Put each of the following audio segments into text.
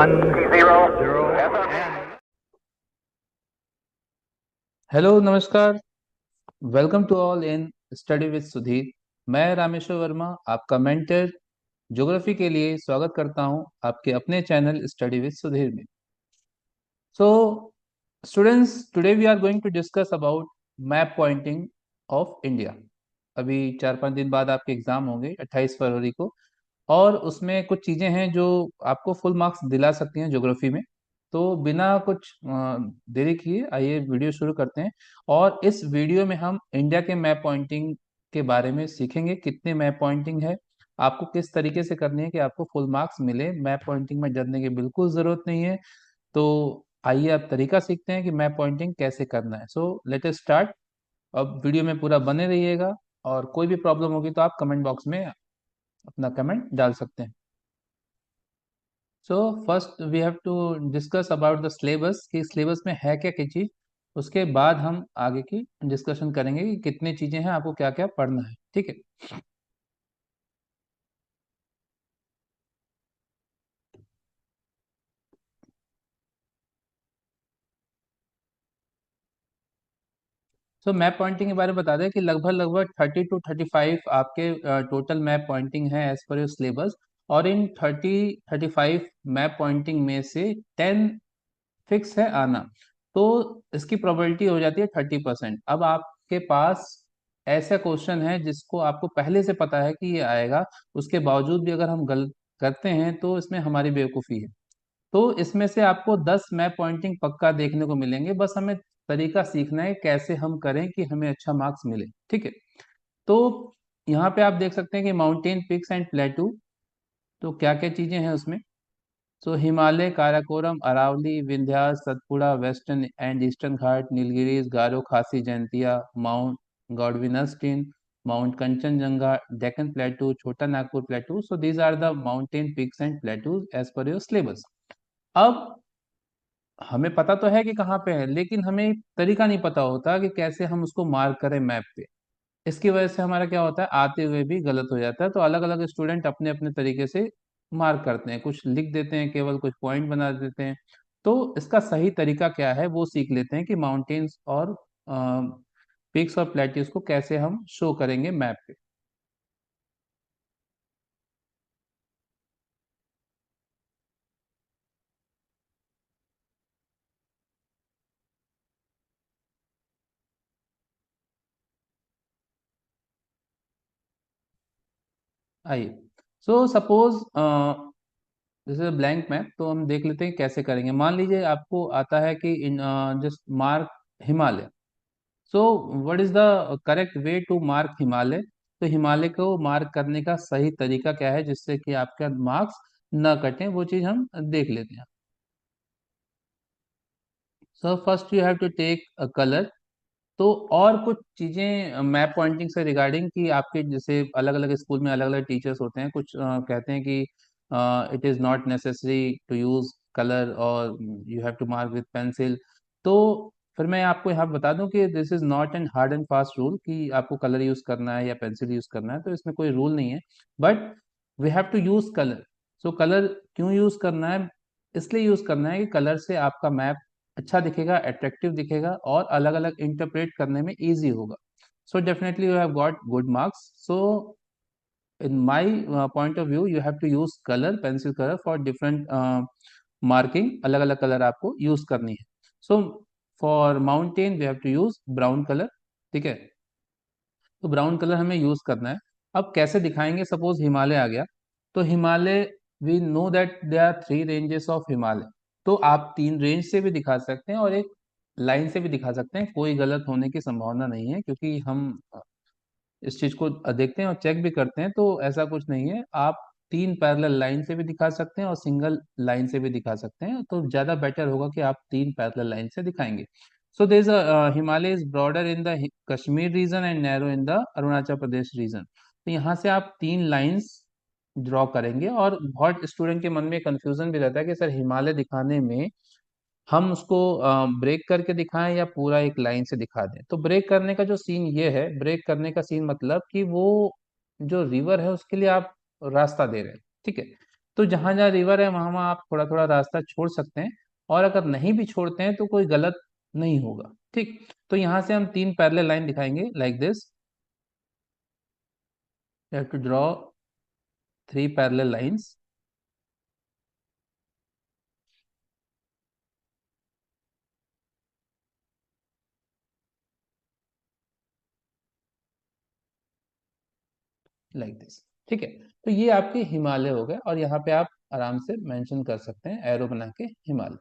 and hello नमस्कार। Welcome to all in study with Sudhir. मैं रामेश्वर वर्मा आपका मेंटर ज्योग्राफी के लिए स्वागत करता हूं आपके अपने चैनल स्टडी विद सुधीर में। So students, today we are going to discuss about map pointing of India. अभी 4-5 दिन बाद आपके एग्जाम होंगे 28 फरवरी को, और उसमें कुछ चीज़ें हैं जो आपको फुल मार्क्स दिला सकती हैं ज्योग्राफी में। तो बिना कुछ देरी किए आइए वीडियो शुरू करते हैं। और इस वीडियो में हम इंडिया के मैप पॉइंटिंग के बारे में सीखेंगे, कितने मैप पॉइंटिंग है, आपको किस तरीके से करनी है कि आपको फुल मार्क्स मिले। मैप पॉइंटिंग में डरने की बिल्कुल ज़रूरत नहीं है। तो आइए अब तरीका सीखते हैं कि मैप पॉइंटिंग कैसे करना है। So let us start. अब वीडियो में पूरा बने रहिएगा, और कोई भी प्रॉब्लम होगी तो आप कमेंट बॉक्स में अपना कमेंट डाल सकते हैं। So first we have to discuss about the syllabus, कि सिलेबस में है क्या क्या चीज़। उसके बाद हम आगे की डिस्कशन करेंगे कि कितनी चीज़ें हैं, आपको क्या क्या पढ़ना है। ठीक है। सो मैप पॉइंटिंग के बारे में बता दें कि लगभग लगभग 30 to 35 आपके टोटल मैप पॉइंटिंग है एज पर योर सिलेबस। और इन 30-35 मैप पॉइंटिंग में से 10 फिक्स है आना। तो इसकी प्रोबेबिलिटी हो जाती है 30%। अब आपके पास ऐसा क्वेश्चन है जिसको आपको पहले से पता है कि ये आएगा, उसके बावजूद भी अगर हम गलत करते हैं तो इसमें हमारी बेवकूफ़ी है। तो इसमें से आपको 10 मैप पॉइंटिंग पक्का देखने को मिलेंगे, बस हमें तरीका सीखना है कैसे हम करें कि हमें अच्छा मार्क्स मिले। ठीक है। तो यहाँ पे आप देख सकते हैं कि माउंटेन पिक्स एंड प्लेटू, तो क्या क्या चीज़ें हैं उसमें। So Himalaya, Karakoram, Aravalli, Vindhyas, Satpura, western and eastern Ghat, Nilgiris, Garo, Khasi, Jaintia, mount Godwin Austen, mount Kanchenjunga, Deccan plateau, Chota Nagpur plateau. So these are the mountain peaks and plateaus as per your syllabus. अब हमें पता तो है कि कहाँ पे है, लेकिन हमें तरीका नहीं पता होता कि कैसे हम उसको मार्क करें मैप पे। इसकी वजह से हमारा क्या होता है, आते हुए भी गलत हो जाता है। तो अलग अलग स्टूडेंट अपने अपने तरीके से मार्क करते हैं, कुछ लिख देते हैं, केवल कुछ पॉइंट बना देते हैं। तो इसका सही तरीका क्या है वो सीख लेते हैं कि माउंटेन्स और पीक्स और प्लेट्यूज को कैसे हम शो करेंगे मैप पे। आइए। सो सपोज जैसे ब्लैंक मैप, तो हम देख लेते हैं कैसे करेंगे। मान लीजिए आपको आता है कि in just mark Himalaya. So what is the correct way to mark Himalaya. तो हिमालय को मार्क करने का सही तरीका क्या है जिससे कि आपका मार्क्स न कटे, वो चीज हम देख लेते हैं। So first you have to take a colour. तो और कुछ चीजें मैप पॉइंटिंग से रिगार्डिंग, कि आपके जैसे अलग अलग स्कूल में अलग अलग टीचर्स होते हैं, कुछ कहते हैं कि it is not necessary to use colour और you have to mark with pencil. तो फिर मैं आपको यहाँ बता दूं कि this is not an hard and fast rule कि आपको कलर यूज़ करना है या पेंसिल यूज़ करना है। तो इसमें कोई रूल नहीं है, but we have to use colour. So colour क्यों यूज़ करना है, इसलिए यूज़ करना है कि कलर से आपका मैप अच्छा दिखेगा, अट्रैक्टिव दिखेगा, और अलग अलग इंटरप्रेट करने में इजी होगा। So definitely you have got good marks. So in my point of view you have to use colour, pencil colour for different marking. अलग अलग कलर आपको यूज करनी है। So for mountain we have to use brown colour. ठीक है। तो brown colour हमें use करना है। अब कैसे दिखाएंगे, सपोज हिमालय आ गया। तो Himalaya, we know that they are 3 ranges of Himalaya. तो आप 3 रेंज से भी दिखा सकते हैं और एक लाइन से भी दिखा सकते हैं, कोई गलत होने की संभावना नहीं है, क्योंकि हम इस चीज को देखते हैं और चेक भी करते हैं। तो ऐसा कुछ नहीं है, आप 3 पैरेलल लाइन से भी दिखा सकते हैं और सिंगल लाइन से भी दिखा सकते हैं। तो ज्यादा बेटर होगा कि आप 3 पैरेलल लाइन से दिखाएंगे। So there is Himalaya is broader in the Kashmir region and narrow in the Arunachal Pradesh region. तो यहाँ से आप 3 लाइंस ड्रॉ करेंगे। और बहुत स्टूडेंट के मन में कंफ्यूजन भी रहता है कि सर हिमालय दिखाने में हम उसको ब्रेक करके दिखाएं या पूरा एक लाइन से दिखा दें। तो ब्रेक करने का जो सीन ये है, ब्रेक करने का सीन मतलब कि वो जो रिवर है उसके लिए आप रास्ता दे रहे हैं। ठीक है। तो जहां जहां रिवर है वहां वहां आप थोड़ा थोड़ा रास्ता छोड़ सकते हैं, और अगर नहीं भी छोड़ते हैं तो कोई गलत नहीं होगा। ठीक, तो यहाँ से हम तीन पैरेलल लाइन दिखाएंगे like this. You have to draw three parallel lines like this. ठीक है, तो ये आपके हिमालय हो गए, और यहाँ पे आप आराम से मेंशन कर सकते हैं एरो बना के हिमालय।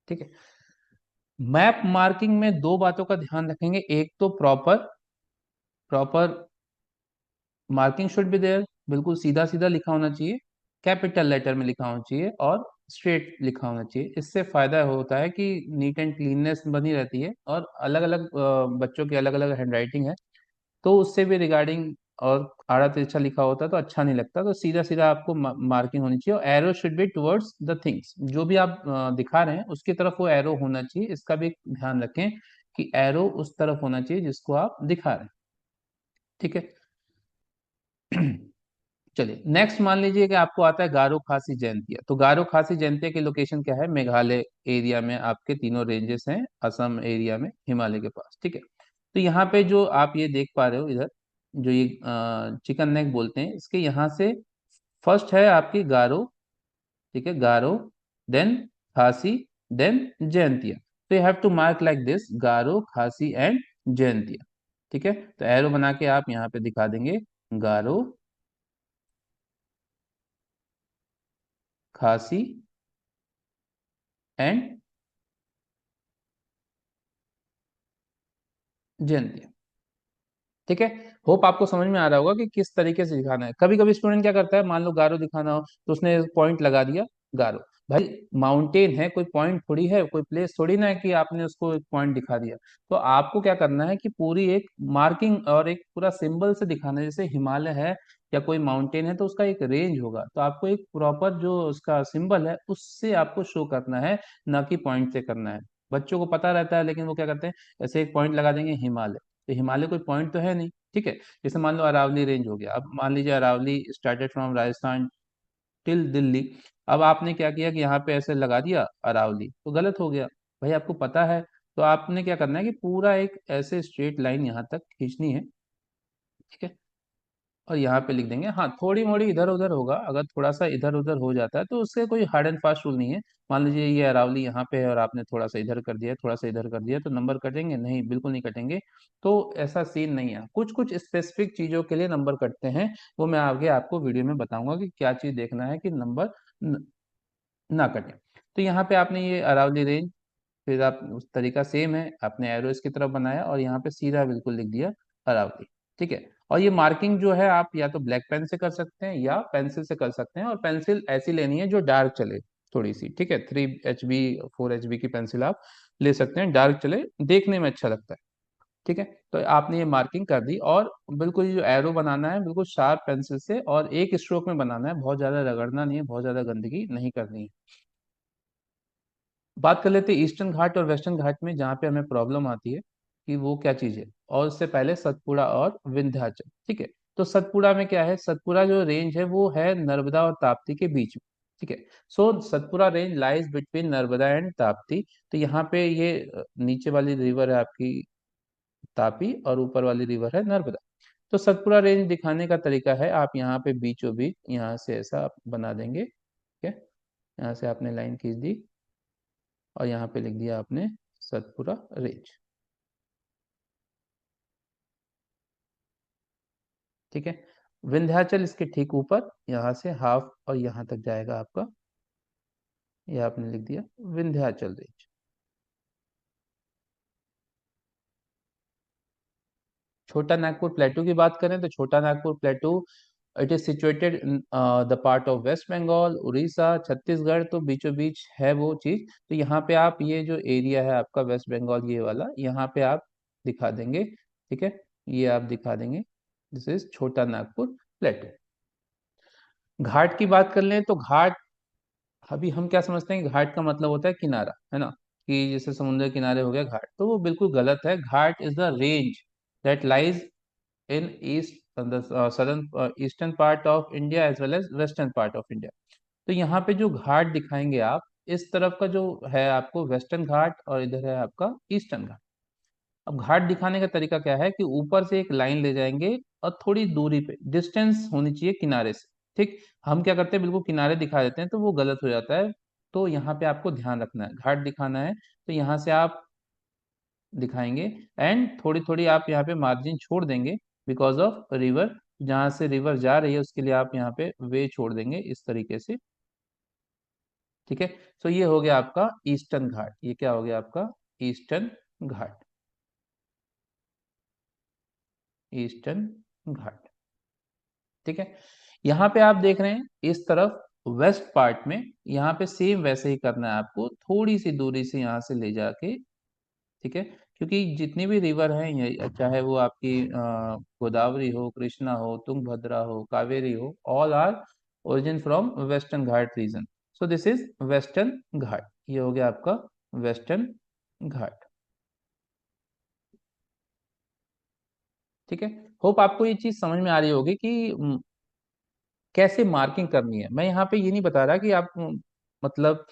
ठीक है, मैप मार्किंग में दो बातों का ध्यान रखेंगे। एक तो proper proper marking should be there, बिल्कुल सीधा सीधा लिखा होना चाहिए, कैपिटल लेटर में लिखा होना चाहिए, और स्ट्रेट लिखा होना चाहिए। इससे फायदा होता है कि नीट एंड क्लीननेस बनी रहती है, और अलग अलग बच्चों की अलग अलग हैंडराइटिंग है, तो उससे भी रिगार्डिंग, और आड़ा तिरछा लिखा होता है तो अच्छा नहीं लगता। तो सीधा सीधा आपको मार्किंग होनी चाहिए, और arrow should be towards the things, जो भी आप दिखा रहे हैं उसकी तरफ वो एरो होना चाहिए। इसका भी ध्यान रखें कि एरो उस तरफ होना चाहिए जिसको आप दिखा रहे हैं। ठीक है। चलिए नेक्स्ट, मान लीजिए कि आपको आता है गारो खासी जयंतिया। तो गारो खासी जयंतिया की लोकेशन क्या है? मेघालय एरिया में आपके तीनों रेंजेस हैं, असम एरिया में, हिमालय के पास। ठीक है, तो यहाँ पे जो आप ये देख पा रहे हो इधर, जो ये चिकन नेक बोलते हैं, इसके यहाँ से फर्स्ट है आपकी गारो। ठीक है, गारो, देन खासी, देन जयंतिया। तो you have to mark like this, Garo Khasi and Jaintia. ठीक है, तो एरो बना के आप यहाँ पे दिखा देंगे, गारो खासी एंड जयंतिया। ठीक है, होप आपको समझ में आ रहा होगा कि किस तरीके से दिखाना है। कभी कभी स्टूडेंट क्या करता है, मान लो गारो दिखाना हो तो उसने पॉइंट लगा दिया गारो। भाई माउंटेन है, कोई पॉइंट थोड़ी है, कोई प्लेस थोड़ी ना है कि आपने उसको एक पॉइंट दिखा दिया। तो आपको क्या करना है कि पूरी एक मार्किंग और एक पूरा सिंबल से दिखाना है। जैसे हिमालय है या कोई माउंटेन है तो उसका एक रेंज होगा, तो आपको एक प्रॉपर जो उसका सिंबल है उससे आपको शो करना है, ना कि पॉइंट से करना है। बच्चों को पता रहता है लेकिन वो क्या करते हैं, ऐसे एक पॉइंट लगा देंगे हिमालय, तो हिमालय कोई पॉइंट तो है नहीं। ठीक है, जैसे मान लो अरावली रेंज हो गया। अब मान लीजिए Aravalli started from Rajasthan till Delhi. अब आपने क्या किया कि यहाँ पे ऐसे लगा दिया अरावली, तो गलत हो गया। भाई आपको पता है, तो आपने क्या करना है कि पूरा एक ऐसे स्ट्रेट लाइन यहाँ तक खींचनी है। ठीक है, और यहाँ पे लिख देंगे। हाँ, थोड़ी मोड़ी इधर उधर होगा, अगर थोड़ा सा इधर उधर हो जाता है तो उससे कोई हार्ड एंड फास्ट रूल नहीं है। मान लीजिए ये अरावली यहाँ पे है और आपने थोड़ा सा इधर कर दिया, थोड़ा सा इधर कर दिया, तो नंबर कटेंगे? नहीं, बिल्कुल नहीं कटेंगे। तो ऐसा सीन नहीं है, कुछ कुछ स्पेसिफिक चीजों के लिए नंबर कटते हैं, वो मैं आगे आपको वीडियो में बताऊंगा कि क्या चीज देखना है कि नंबर ना कटे। तो यहाँ पे आपने ये अरावली रेंज, फिर आप उस तरीका सेम है, आपने एरो इसकी तरफ बनाया और यहाँ पे सीधा बिल्कुल लिख दिया अरावली। ठीक है, और ये मार्किंग जो है आप या तो ब्लैक पेन से कर सकते हैं या पेंसिल से कर सकते हैं, और पेंसिल ऐसी लेनी है जो डार्क चले थोड़ी सी। ठीक है, 3 HB 4 HB की पेंसिल आप ले सकते हैं, डार्क चले, देखने में अच्छा लगता है। ठीक है, तो आपने ये मार्किंग कर दी, और बिल्कुल ये जो एरो बनाना है बिल्कुल शार्प पेंसिल से, और एक स्ट्रोक में बनाना है, बहुत ज्यादा रगड़ना नहीं है, बहुत ज्यादा गंदगी नहीं करनी है। बात कर लेते हैं ईस्टर्न घाट और वेस्टर्न घाट में, जहाँ पे हमें प्रॉब्लम आती है कि वो क्या चीज़ है। और उससे पहले सतपुड़ा और विंध्याचल। ठीक है, तो सतपुड़ा में क्या है, सतपुड़ा जो रेंज है वो है नर्मदा और ताप्ती के बीच में। ठीक है, so Satpura range lies between Narmada and Tapti. तो यहाँ पे ये नीचे वाली रिवर है आपकी तापी, और ऊपर वाली रिवर है नर्मदा। तो सतपुड़ा रेंज दिखाने का तरीका है, आप यहाँ पे बीचों बीच यहाँ से ऐसा आप बना देंगे। ठीक है, यहाँ से आपने लाइन खींच दी, और यहाँ पे लिख दिया आपने सतपुरा रेंज। ठीक है, विंध्याचल इसके ठीक ऊपर, यहाँ से हाफ और यहाँ तक जाएगा आपका, ये आपने लिख दिया विंध्याचल रेंज। छोटा नागपुर प्लेटू की बात करें तो Chota Nagpur plateau, it is situated in the part of west Bengal, Orissa, Chhattisgarh, तो बीचों बीच है वो चीज। तो यहाँ पे आप ये जो एरिया है आपका वेस्ट बंगाल ये वाला, यहाँ पे आप दिखा देंगे। ठीक है, ये आप दिखा देंगे, दिस इज छोटा नागपुर प्लेटू। घाट की बात कर लें तो घाट, अभी हम क्या समझते हैं कि घाट का मतलब होता है किनारा, है ना, कि जैसे समुद्र किनारे हो गया घाट, तो वो बिल्कुल गलत है। Ghat is the range that lies in east southern eastern part of India as well as western part of India. तो यहाँ पे जो घाट दिखाएंगे आप, इस तरफ का जो है आपको वेस्टर्न घाट और इधर है आपका ईस्टर्न घाट। अब घाट दिखाने का तरीका क्या है कि ऊपर से एक लाइन ले जाएंगे और थोड़ी दूरी पे डिस्टेंस होनी चाहिए किनारे से। ठीक, हम क्या करते हैं बिल्कुल किनारे दिखा देते हैं तो वो गलत हो जाता है। तो यहाँ पे आपको ध्यान रखना है, घाट दिखाना है तो यहाँ से आप दिखाएंगे एंड थोड़ी थोड़ी आप यहाँ पे मार्जिन छोड़ देंगे बिकॉज ऑफ रिवर। जहाँ से रिवर जा रही है उसके लिए आप यहाँ पे वे छोड़ देंगे इस तरीके से। ठीक है, तो ये हो गया आपका ईस्टर्न घाट। ये क्या हो गया आपका ईस्टर्न घाट, ईस्टर्न घाट। ठीक है, यहाँ पे आप देख रहे हैं इस तरफ वेस्ट पार्ट में, यहाँ पे सेम वैसे ही करना है आपको, थोड़ी सी दूरी से यहाँ से ले जाके। ठीक है, क्योंकि जितनी भी रिवर हैं ये, चाहे वो आपकी गोदावरी हो, कृष्णा हो, तुंगभद्रा हो, कावेरी हो, all are origin from western Ghat region. So this is western Ghat. ये हो गया आपका वेस्टर्न घाट। ठीक है, होप आपको ये चीज समझ में आ रही होगी कि कैसे मार्किंग करनी है। मैं यहाँ पे ये नहीं बता रहा कि आप मतलब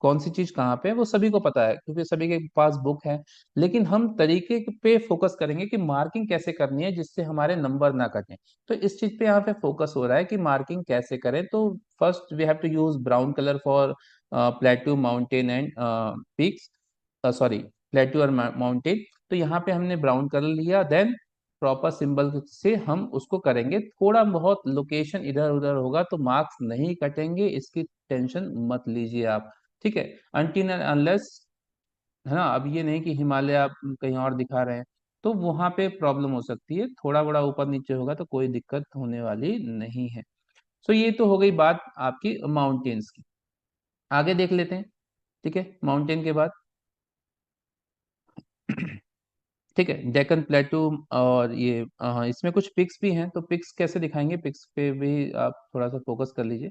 कौन सी चीज कहाँ पे है, वो सभी को पता है क्योंकि सभी के पास बुक है। लेकिन हम तरीके पे फोकस करेंगे कि मार्किंग कैसे करनी है जिससे हमारे नंबर ना कटें। तो इस चीज पे यहाँ पे फोकस हो रहा है कि मार्किंग कैसे करें। तो first we have to use brown colour for plateau mountain and peaks, sorry plateau और माउंटेन। तो यहाँ पे हमने ब्राउन कलर लिया, देन प्रॉपर सिंबल से हम उसको करेंगे। थोड़ा बहुत लोकेशन इधर उधर होगा तो मार्क्स नहीं कटेंगे, इसकी टेंशन मत लीजिए आप। ठीक है, अनटिल अनलेस, है ना। अब ये नहीं कि हिमालय आप कहीं और दिखा रहे हैं तो वहां पे प्रॉब्लम हो सकती है, थोड़ा बड़ा ऊपर नीचे होगा तो कोई दिक्कत होने वाली नहीं है। सो ये तो हो गई बात आपकी माउंटेन्स की। आगे देख लेते हैं। ठीक है, माउंटेन के बाद ठीक है, डेक्कन प्लेटू और ये इसमें कुछ पिक्स भी हैं। तो पिक्स कैसे दिखाएंगे, पिक्स पे भी आप थोड़ा सा फोकस कर लीजिए।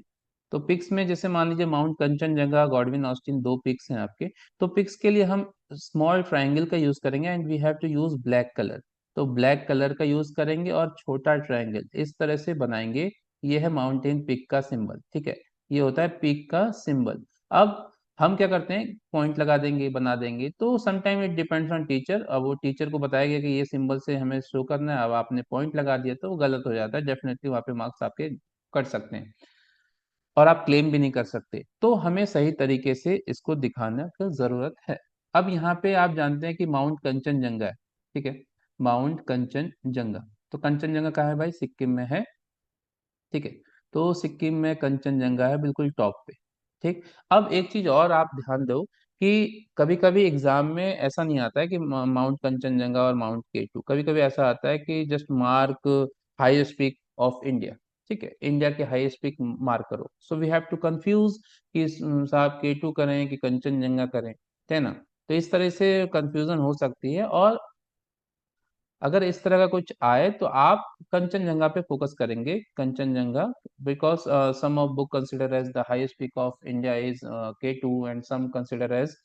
तो पिक्स में जैसे मान लीजिए माउंट कंचनजंगा, गॉडविन ऑस्टिन, दो पिक्स हैं आपके। तो पिक्स के लिए हम स्मॉल ट्रायंगल का यूज करेंगे and we have to use black colour. तो ब्लैक कलर का यूज करेंगे और छोटा ट्रायंगल इस तरह से बनाएंगे। ये है माउंटेन पिक का सिंबल। ठीक है, ये होता है पिक का सिंबल। अब हम क्या करते हैं, पॉइंट लगा देंगे, बना देंगे। तो sometime it depends on teacher. अब वो टीचर को बताया गया कि ये सिंबल से हमें शो करना है, अब आपने पॉइंट लगा दिया तो वो गलत हो जाता है, डेफिनेटली वहाँ पे मार्क्स आपके कट सकते हैं और आप क्लेम भी नहीं कर सकते। तो हमें सही तरीके से इसको दिखाने की जरूरत है। अब यहाँ पे आप जानते हैं कि माउंट कंचनजंगा है। ठीक है, माउंट कंचनजंगा। तो कंचनजंगा कहाँ है भाई, सिक्किम में है। ठीक है, तो सिक्किम में कंचनजंगा है बिल्कुल टॉप पे। ठीक, अब एक चीज और आप ध्यान दो कि कभी कभी एग्जाम में ऐसा नहीं आता है कि माउंट कंचनजंगा और माउंट केटू, कभी कभी ऐसा आता है कि just mark highest peak of India. ठीक है, इंडिया के हाईएस्ट पीक मार्क करो। So we have to confuse कि साहब केटू करें कि कंचनजंगा करें, है ना। तो इस तरह से कंफ्यूजन हो सकती है। और अगर इस तरह का कुछ आए तो आप कंचनजंगा पे फोकस करेंगे, Kanchenjunga. Because some of book consider as the highest peak of India is K2 and some consider as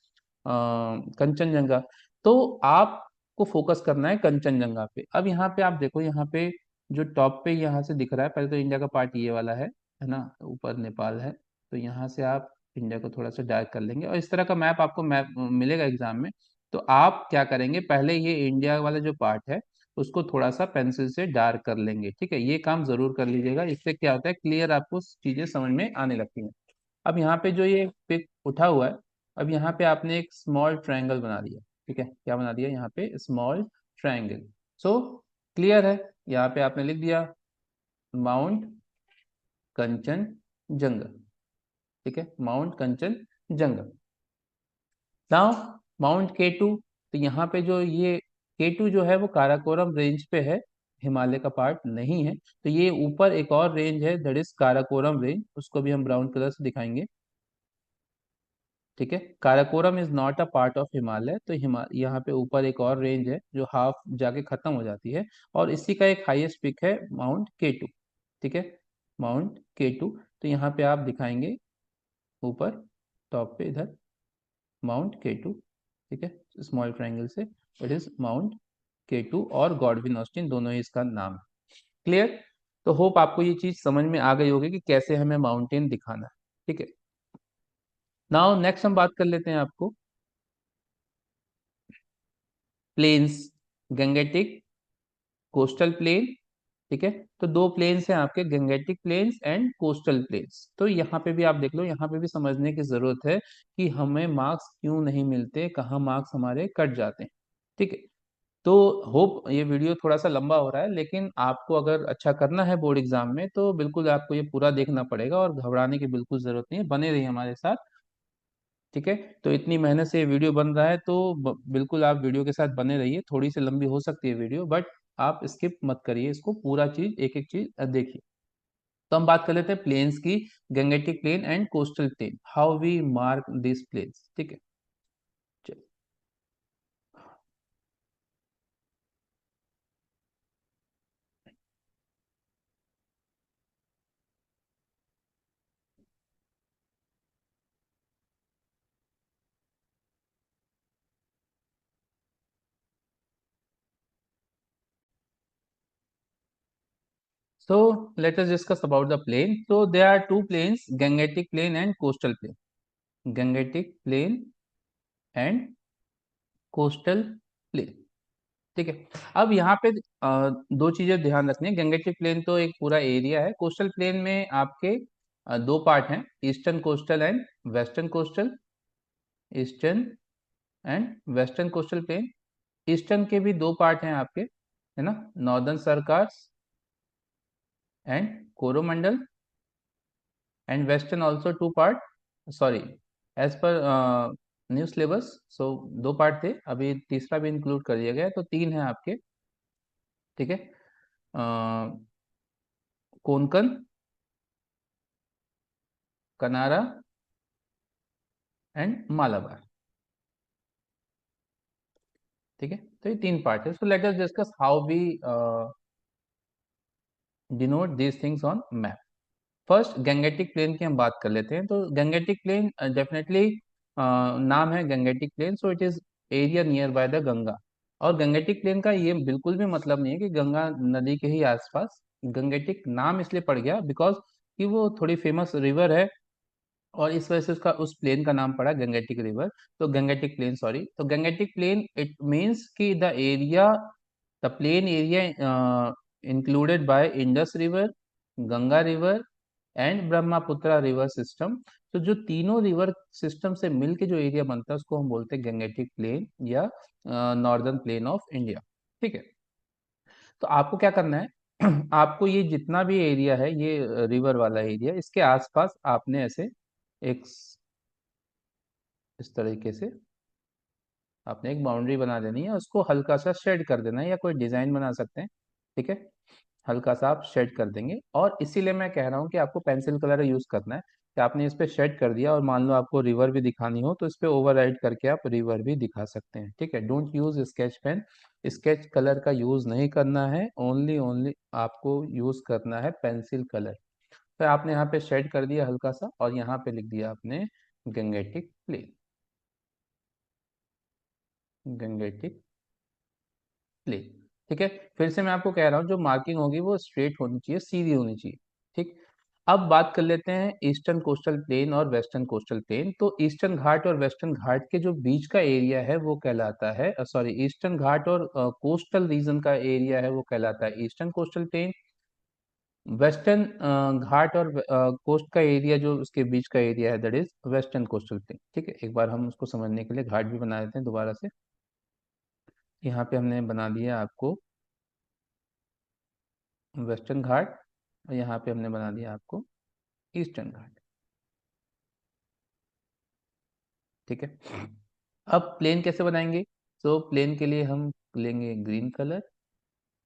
Kanchenjunga. तो आपको फोकस करना है कंचनजंगा पे। अब यहाँ पे आप देखो, यहाँ पे जो टॉप पे यहाँ से दिख रहा है, पहले तो इंडिया का पार्ट ये वाला है ना, ऊपर नेपाल है। तो यहाँ से आप इंडिया को थोड़ा सा डार्क कर लेंगे और इस तरह का मैप आपको मैप मिलेगा एग्जाम में। तो आप क्या करेंगे, पहले ये इंडिया वाला जो पार्ट है उसको थोड़ा सा पेंसिल से डार्क कर लेंगे। ठीक है, ये काम जरूर कर लीजिएगा, इससे क्या होता है क्लियर आपको चीजें समझ में आने लगती हैं। अब यहाँ पे जो ये पिक उठा हुआ है, अब यहाँ पे आपने एक स्मॉल ट्रायंगल बना दिया। ठीक है, क्या बना दिया यहाँ पे, स्मॉल ट्रायंगल। सो क्लियर है, यहाँ पे आपने लिख दिया माउंट कंचनजंगा। ठीक है, mount Kanchenjunga. Now mount K2। तो यहाँ पे जो ये K2 जो है वो काराकोरम रेंज पे है, हिमालय का पार्ट नहीं है। तो ये ऊपर एक और रेंज है दैट इज काराकोरम रेंज, उसको भी हम ब्राउन कलर से दिखाएंगे। ठीक है, Karakoram is not a part of Himalaya. तो यहाँ पे ऊपर एक और रेंज है जो हाफ जाके खत्म हो जाती है और इसी का एक हाईएस्ट पिक है माउंट K2। ठीक है, माउंट K2। तो यहाँ पे आप दिखाएंगे ऊपर टॉप पे इधर माउंट K2। ठीक है, स्मॉल ट्रायंगल से, इट इज माउंट K2 और गॉडविन ऑस्टिन दोनों ही इसका नाम है। क्लियर? तो होप आपको ये चीज समझ में आ गई होगी कि कैसे हमें माउंटेन दिखाना है। ठीक है, नाउ नेक्स्ट हम बात कर लेते हैं आपको प्लेन्स, गंगेटिक, कोस्टल प्लेन। ठीक है, तो दो प्लेन्स हैं आपके, Gangetic plains and coastal planes. तो यहाँ पे भी आप देख लो, यहाँ पे भी समझने की जरूरत है कि हमें मार्क्स क्यों नहीं मिलते, कहाँ मार्क्स हमारे कट जाते हैं। ठीक है, तो होप ये वीडियो थोड़ा सा लंबा हो रहा है, लेकिन आपको अगर अच्छा करना है बोर्ड एग्जाम में तो बिल्कुल आपको ये पूरा देखना पड़ेगा और घबराने की बिल्कुल जरूरत नहीं है, बने रहिए हमारे साथ। ठीक है, तो इतनी मेहनत से ये वीडियो बन रहा है तो बिल्कुल आप वीडियो के साथ बने रहिए। थोड़ी सी लंबी हो सकती है वीडियो, बट आप स्किप मत करिए इसको, पूरा चीज एक एक चीज देखिए। तो हम बात कर लेते हैं प्लेन्स की, Gangetic plain and coastal plain, how we mark this plains. ठीक है, so let us discuss about the plane. So there are two planes, gangetic plain and coastal plain. Gangetic plain and coastal plain। ठीक है, अब यहाँ पे दो चीजें ध्यान रखनी है। गंगेटिक प्लेन तो एक पूरा एरिया है, कोस्टल प्लेन में आपके दो पार्ट हैं, eastern coastal and western coastal. Eastern and western coastal plain, eastern के भी दो पार्ट हैं आपके, है ना, northern Circars and Coromandel, and western also two part, sorry, as per new syllabus. So दो पार्ट थे, अभी तीसरा भी इंक्लूड कर दिया गया है, तो तीन है आपके। ठीक है, कोंकण, कनारा एंड मालाबार। ठीक है, तो ये तीन पार्ट है। So let us discuss how we denote these things on map. First Gangetic plain की हम बात कर लेते हैं। तो गंगेटिक प्लेन डेफिनेटली नाम है Gangetic plain, so it is area near by the Ganga. और गंगेटिक प्लेन का ये बिल्कुल भी मतलब नहीं है कि गंगा नदी के ही आसपास। गंगेटिक नाम इसलिए पड़ गया बिकॉज कि वो थोड़ी फेमस रिवर है, और इस वजह से उसका उस प्लेन का नाम पड़ा गंगेटिक रिवर। तो गंगेटिक प्लेन, सॉरी, तो गंगेटिक प्लेन इट मीन्स कि the area, the plain area included by Indus river, Ganga river and Brahmaputra river system. तो जो तीनों रिवर सिस्टम से मिलके जो एरिया बनता है उसको हम बोलते हैं गंगेटिक प्लेन या नॉर्दर्न प्लेन ऑफ इंडिया। ठीक है, तो आपको क्या करना है आपको ये जितना भी एरिया है, ये रिवर वाला एरिया, इसके आसपास आपने ऐसे एक इस तरीके से आपने एक बाउंड्री बना देनी है, उसको हल्का सा शेड कर देना है, या कोई डिजाइन बना सकते हैं। ठीक है, हल्का सा आप शेड कर देंगे, और इसीलिए मैं कह रहा हूँ कि आपको पेंसिल कलर यूज करना है। कि आपने इस पे शेड कर दिया और मान लो आपको रिवर भी दिखानी हो तो इस पे ओवरराइड करके आप रिवर भी दिखा सकते हैं। ठीक है, don't use sketch pen, sketch colour का यूज नहीं करना है, ओनली ओनली आपको यूज करना है पेंसिल कलर। तो आपने यहाँ पे शेड कर दिया हल्का सा, और यहाँ पे लिख दिया आपने गंगेटिक प्लेन, गंगेटिक प्लेन। ठीक है, फिर से मैं आपको कह रहा हूँ जो मार्किंग होगी वो स्ट्रेट होनी चाहिए, सीधी होनी चाहिए। ठीक, अब बात कर लेते हैं ईस्टर्न कोस्टल प्लेन और वेस्टर्न कोस्टल प्लेन। तो ईस्टर्न घाट और वेस्टर्न घाट के जो बीच का एरिया है वो कहलाता है, सॉरी, ईस्टर्न घाट और कोस्टल रीजन का एरिया है वो कहलाता है ईस्टर्न कोस्टल प्लेन। वेस्टर्न घाट और कोस्ट का एरिया जो उसके बीच का एरिया है that is western coastal plain. ठीक है, एक बार हम उसको समझने के लिए घाट भी बना देते हैं दोबारा से। यहाँ पे हमने बना दिया आपको वेस्टर्न घाट, और यहाँ पे हमने बना दिया आपको ईस्टर्न घाट। ठीक है, अब प्लेन कैसे बनाएंगे? सो प्लेन के लिए हम लेंगे green colour,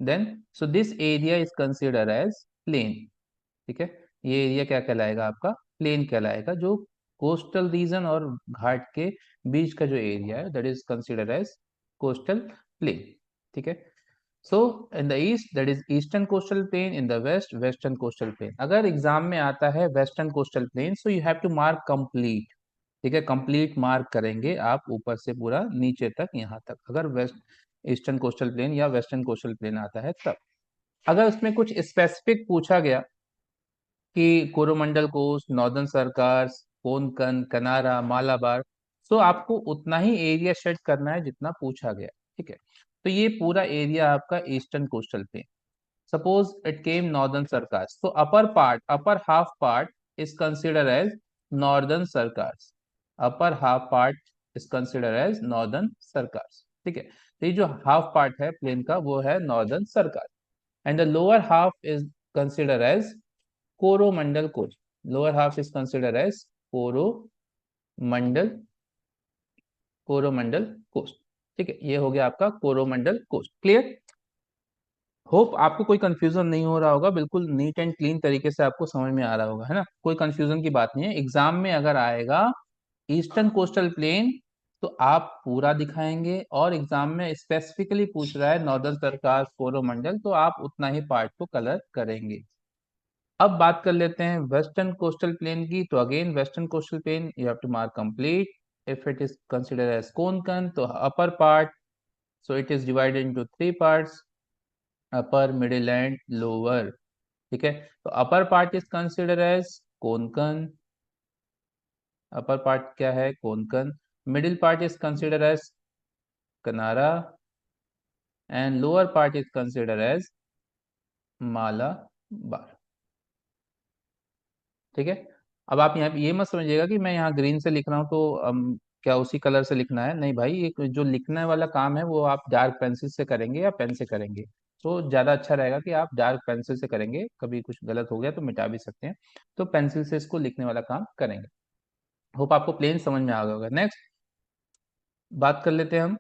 then so this area is consider as plain. ठीक है, ये एरिया क्या कहलाएगा आपका? प्लेन कहलाएगा, जो कोस्टल रीजन और घाट के बीच का जो एरिया है that is consider as coastal plain. ठीक है, so in the east that is eastern coastal plain, in the west western coastal plain. अगर एग्जाम में आता है western coastal plain, so you have to mark complete. ठीक है, complete mark करेंगे आप ऊपर से पूरा नीचे तक, यहाँ तक। अगर वेस्ट ईस्टर्न कोस्टल प्लेन या वेस्टर्न कोस्टल प्लेन आता है तब। अगर उसमें कुछ स्पेसिफिक पूछा गया कि कोरोमंडल कोस्ट, नॉर्दर्न सरकार्स, कोंकण, कनारा, मालाबार, तो आपको उतना ही एरिया शेड करना है जितना पूछा गया। ठीक है, तो ये पूरा एरिया आपका eastern coastal plain. Suppose it came northern Circars, तो upper half part is consider as northern Circars. Upper half part is consider as northern Circars. ठीक है, तो ये जो हाफ पार्ट है प्लेन का वो है northern Circar, and the lower half is consider as Coromandel coast. Lower half is consider as Coromandel Coromandel coast. ठीक है, ये हो गया आपका कोरोमंडल कोस्ट। क्लियर? होप आपको कोई कंफ्यूजन नहीं हो रहा होगा, बिल्कुल नीट एंड क्लीन तरीके से आपको समझ में आ रहा होगा, है ना? कोई कंफ्यूजन की बात नहीं है। एग्जाम में अगर आएगा ईस्टर्न कोस्टल प्लेन तो आप पूरा दिखाएंगे, और एग्जाम में स्पेसिफिकली पूछ रहा है नॉर्दर्न सरकार, कोरोमंडल, तो आप उतना ही पार्ट को कलर करेंगे। अब बात कर लेते हैं वेस्टर्न कोस्टल प्लेन की। तो again western coastal plain you have to mark complete. If it is consider as Konkan, तो upper part, so it is divided into three parts, upper, middle and lower. ठीक है, तो upper part is consider as Konkan. Upper part क्या है? Konkan. Middle part is consider as Kanara, and lower part is consider as Malabar. ठीक है, अब आप यहाँ पे ये मत समझिएगा कि मैं यहाँ ग्रीन से लिख रहा हूँ तो क्या उसी कलर से लिखना है? नहीं भाई, ये जो लिखने वाला काम है वो आप डार्क पेंसिल से करेंगे या पेन से करेंगे तो ज़्यादा अच्छा रहेगा कि आप डार्क पेंसिल से करेंगे। कभी कुछ गलत हो गया तो मिटा भी सकते हैं, तो पेंसिल से इसको लिखने वाला काम करेंगे। होप आपको प्लेन समझ में आ गया होगा। नेक्स्ट बात कर लेते हैं हम,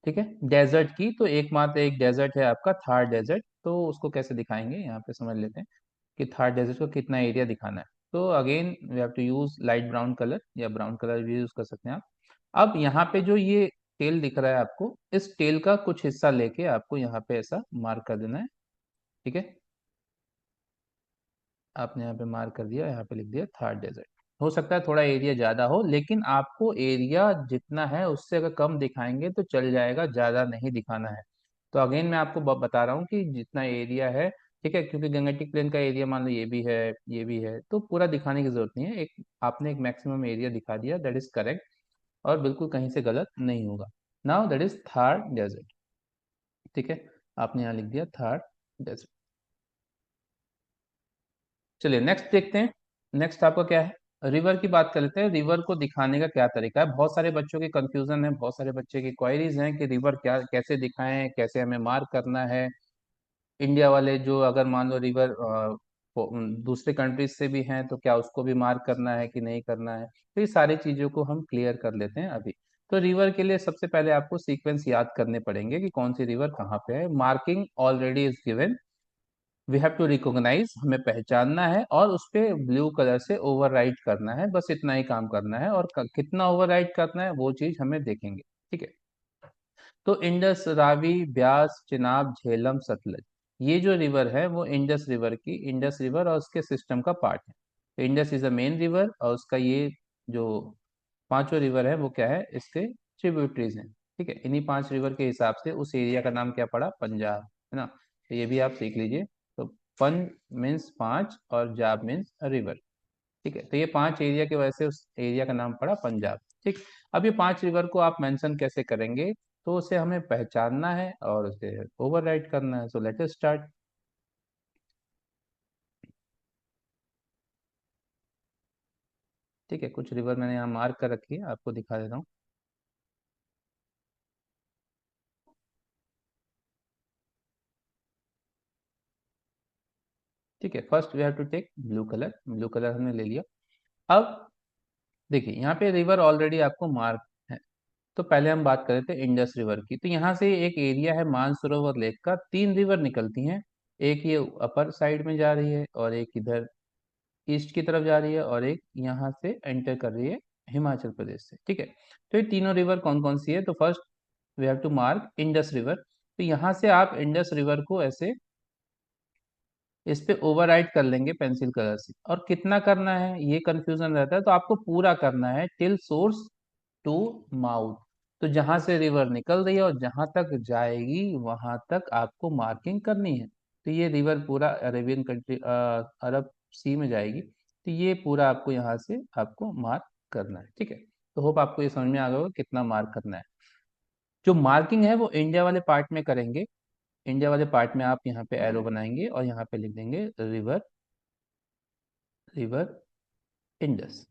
ठीक है, डेजर्ट की। तो एकमात्र एक डेजर्ट है आपका थार डेजर्ट, तो उसको कैसे दिखाएंगे यहाँ पे समझ लेते हैं कि थार डेजर्ट को कितना एरिया दिखाना है। तो again we have to use light brown colour, या ब्राउन कलर भी यूज कर सकते हैं आप। अब यहाँ पे जो ये टेल दिख रहा है आपको, इस टेल का कुछ हिस्सा लेके आपको यहाँ पे ऐसा मार्क कर देना है। ठीक है, आपने यहाँ पे मार्क कर दिया, यहाँ पे लिख दिया थार डेजर्ट। हो सकता है थोड़ा एरिया ज्यादा हो, लेकिन आपको एरिया जितना है उससे अगर कम दिखाएंगे तो चल जाएगा, ज्यादा नहीं दिखाना है। तो अगेन मैं आपको बता रहा हूँ कि जितना एरिया है, ठीक है, क्योंकि गंगेटिक प्लेन का एरिया मान लो ये भी है, ये भी है, तो पूरा दिखाने की जरूरत नहीं है। एक आपने एक मैक्सिमम एरिया दिखा दिया, दैट इज करेक्ट, और बिल्कुल कहीं से गलत नहीं होगा। Now that is Thar desert. ठीक है, आपने यहाँ लिख दिया थार डेजर्ट। चलिए नेक्स्ट देखते हैं। नेक्स्ट आपका क्या है? रिवर की बात कर लेते हैं। रिवर को दिखाने का क्या तरीका है? बहुत सारे बच्चों की कंफ्यूजन है, बहुत सारे बच्चे की क्वायरीज हैं कि रिवर क्या, कैसे दिखाएं, कैसे हमें मार्क करना है। इंडिया वाले जो अगर मान लो रिवर दूसरे कंट्रीज से भी हैं तो क्या उसको भी मार्क करना है कि नहीं करना है, तो ये सारी चीजों को हम क्लियर कर लेते हैं अभी। तो रिवर के लिए सबसे पहले आपको सीक्वेंस याद करने पड़ेंगे कि कौन सी रिवर कहाँ पे है। Marking already is given, we have to recognise, हमें पहचानना है और उस पे ब्लू कलर से ओवरराइट करना है, बस इतना ही काम करना है। और कितना ओवरराइट करना है वो चीज हमें देखेंगे। ठीक है, तो इंडस, रावी, ब्यास, चिनाब, झेलम, सतलज, ये जो रिवर है वो इंडस रिवर की, इंडस रिवर और उसके सिस्टम का पार्ट है। तो Indus is a main river, और उसका ये जो पांचों रिवर है वो क्या है? इसके ट्रिब्यूटरीज हैं। ठीक है, इन्हीं पांच रिवर के हिसाब से उस एरिया का नाम क्या पड़ा? पंजाब, है ना? तो ये भी आप सीख लीजिए। तो पन मीन्स पांच, और जाब मीन्स रिवर। ठीक है, तो ये पांच एरिया की वजह से उस एरिया का नाम पड़ा पंजाब। ठीक, अब ये पांच रिवर को आप मेंशन कैसे करेंगे? तो उसे हमें पहचानना है और उसे ओवरराइट करना है। So let us start. ठीक है, कुछ रिवर मैंने यहाँ मार्क कर रखी है, आपको दिखा देता हूँ। ठीक है, first we have to take blue colour. Blue colour हमने ले लिया। अब देखिए यहाँ पे रिवर ऑलरेडी आपको मार्क है। तो पहले हम बात कर रहे थे इंडस रिवर की। तो यहाँ से एक एरिया है मानसरोवर लेक का, तीन रिवर निकलती हैं। एक ये अपर साइड में जा रही है, और एक इधर ईस्ट की तरफ जा रही है, और एक यहाँ से एंटर कर रही है हिमाचल प्रदेश से। ठीक है, तो ये तीनों रिवर कौन कौन सी है? तो first we have to mark Indus river. तो यहाँ से आप इंडस रिवर को ऐसे इस पे ओवरराइट कर लेंगे पेंसिल कलर से। और कितना करना है ये कंफ्यूजन रहता है, तो आपको पूरा करना है टिल सोर्स टू माउथ। तो जहां से रिवर निकल रही है और जहां तक जाएगी वहां तक आपको मार्किंग करनी है। तो ये रिवर पूरा अरेबियन कंट्री अरब सी में जाएगी, तो ये पूरा आपको यहाँ से आपको मार्क करना है। ठीक है, तो होप आपको ये समझ में आ गया होगा कितना मार्क करना है। जो मार्किंग है वो इंडिया वाले पार्ट में करेंगे। इंडिया वाले पार्ट में आप यहाँ पे एरो बनाएंगे और यहाँ पे लिख देंगे रिवर, रिवर इंडस।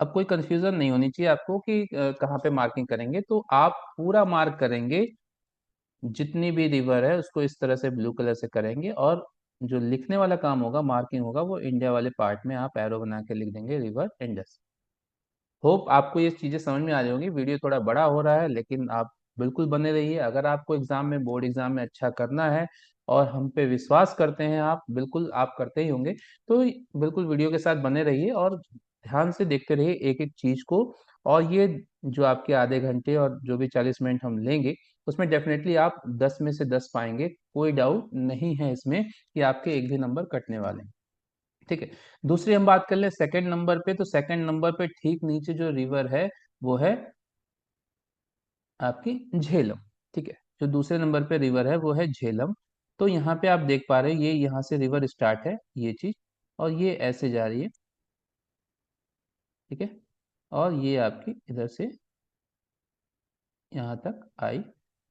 अब कोई कंफ्यूजन नहीं होनी चाहिए आपको कि कहाँ पे मार्किंग करेंगे, तो आप पूरा मार्क करेंगे, जितनी भी रिवर है उसको इस तरह से ब्लू कलर से करेंगे, और जो लिखने वाला काम होगा, मार्किंग होगा, वो इंडिया वाले पार्ट में आप एरो बना के लिख देंगे रिवर इंडस। होप आपको ये चीज़ें समझ में आ रही होंगी। वीडियो थोड़ा बड़ा हो रहा है लेकिन आप बिल्कुल बने रहिए। अगर आपको एग्जाम में, बोर्ड एग्जाम में अच्छा करना है और हम पे विश्वास करते हैं आप, बिल्कुल आप करते ही होंगे, तो बिल्कुल वीडियो के साथ बने रहिए और ध्यान से देखते रहिए एक एक चीज को। और ये जो आपके आधे घंटे और जो भी 40 मिनट हम लेंगे, उसमें डेफिनेटली आप 10 में से 10 पाएंगे। कोई डाउट नहीं है इसमें कि आपके एक भी नंबर कटने वाले हैं। ठीक है, दूसरी हम बात कर ले सेकंड नंबर पे। तो सेकंड नंबर पे ठीक नीचे जो रिवर है वो है आपकी झेलम। ठीक है, जो दूसरे नंबर पे रिवर है वो है झेलम। तो यहाँ पे आप देख पा रहे हैं, ये यहाँ से रिवर स्टार्ट है ये चीज, और ये ऐसे जा रही है। ठीक है, और ये आपकी इधर से यहाँ तक आई।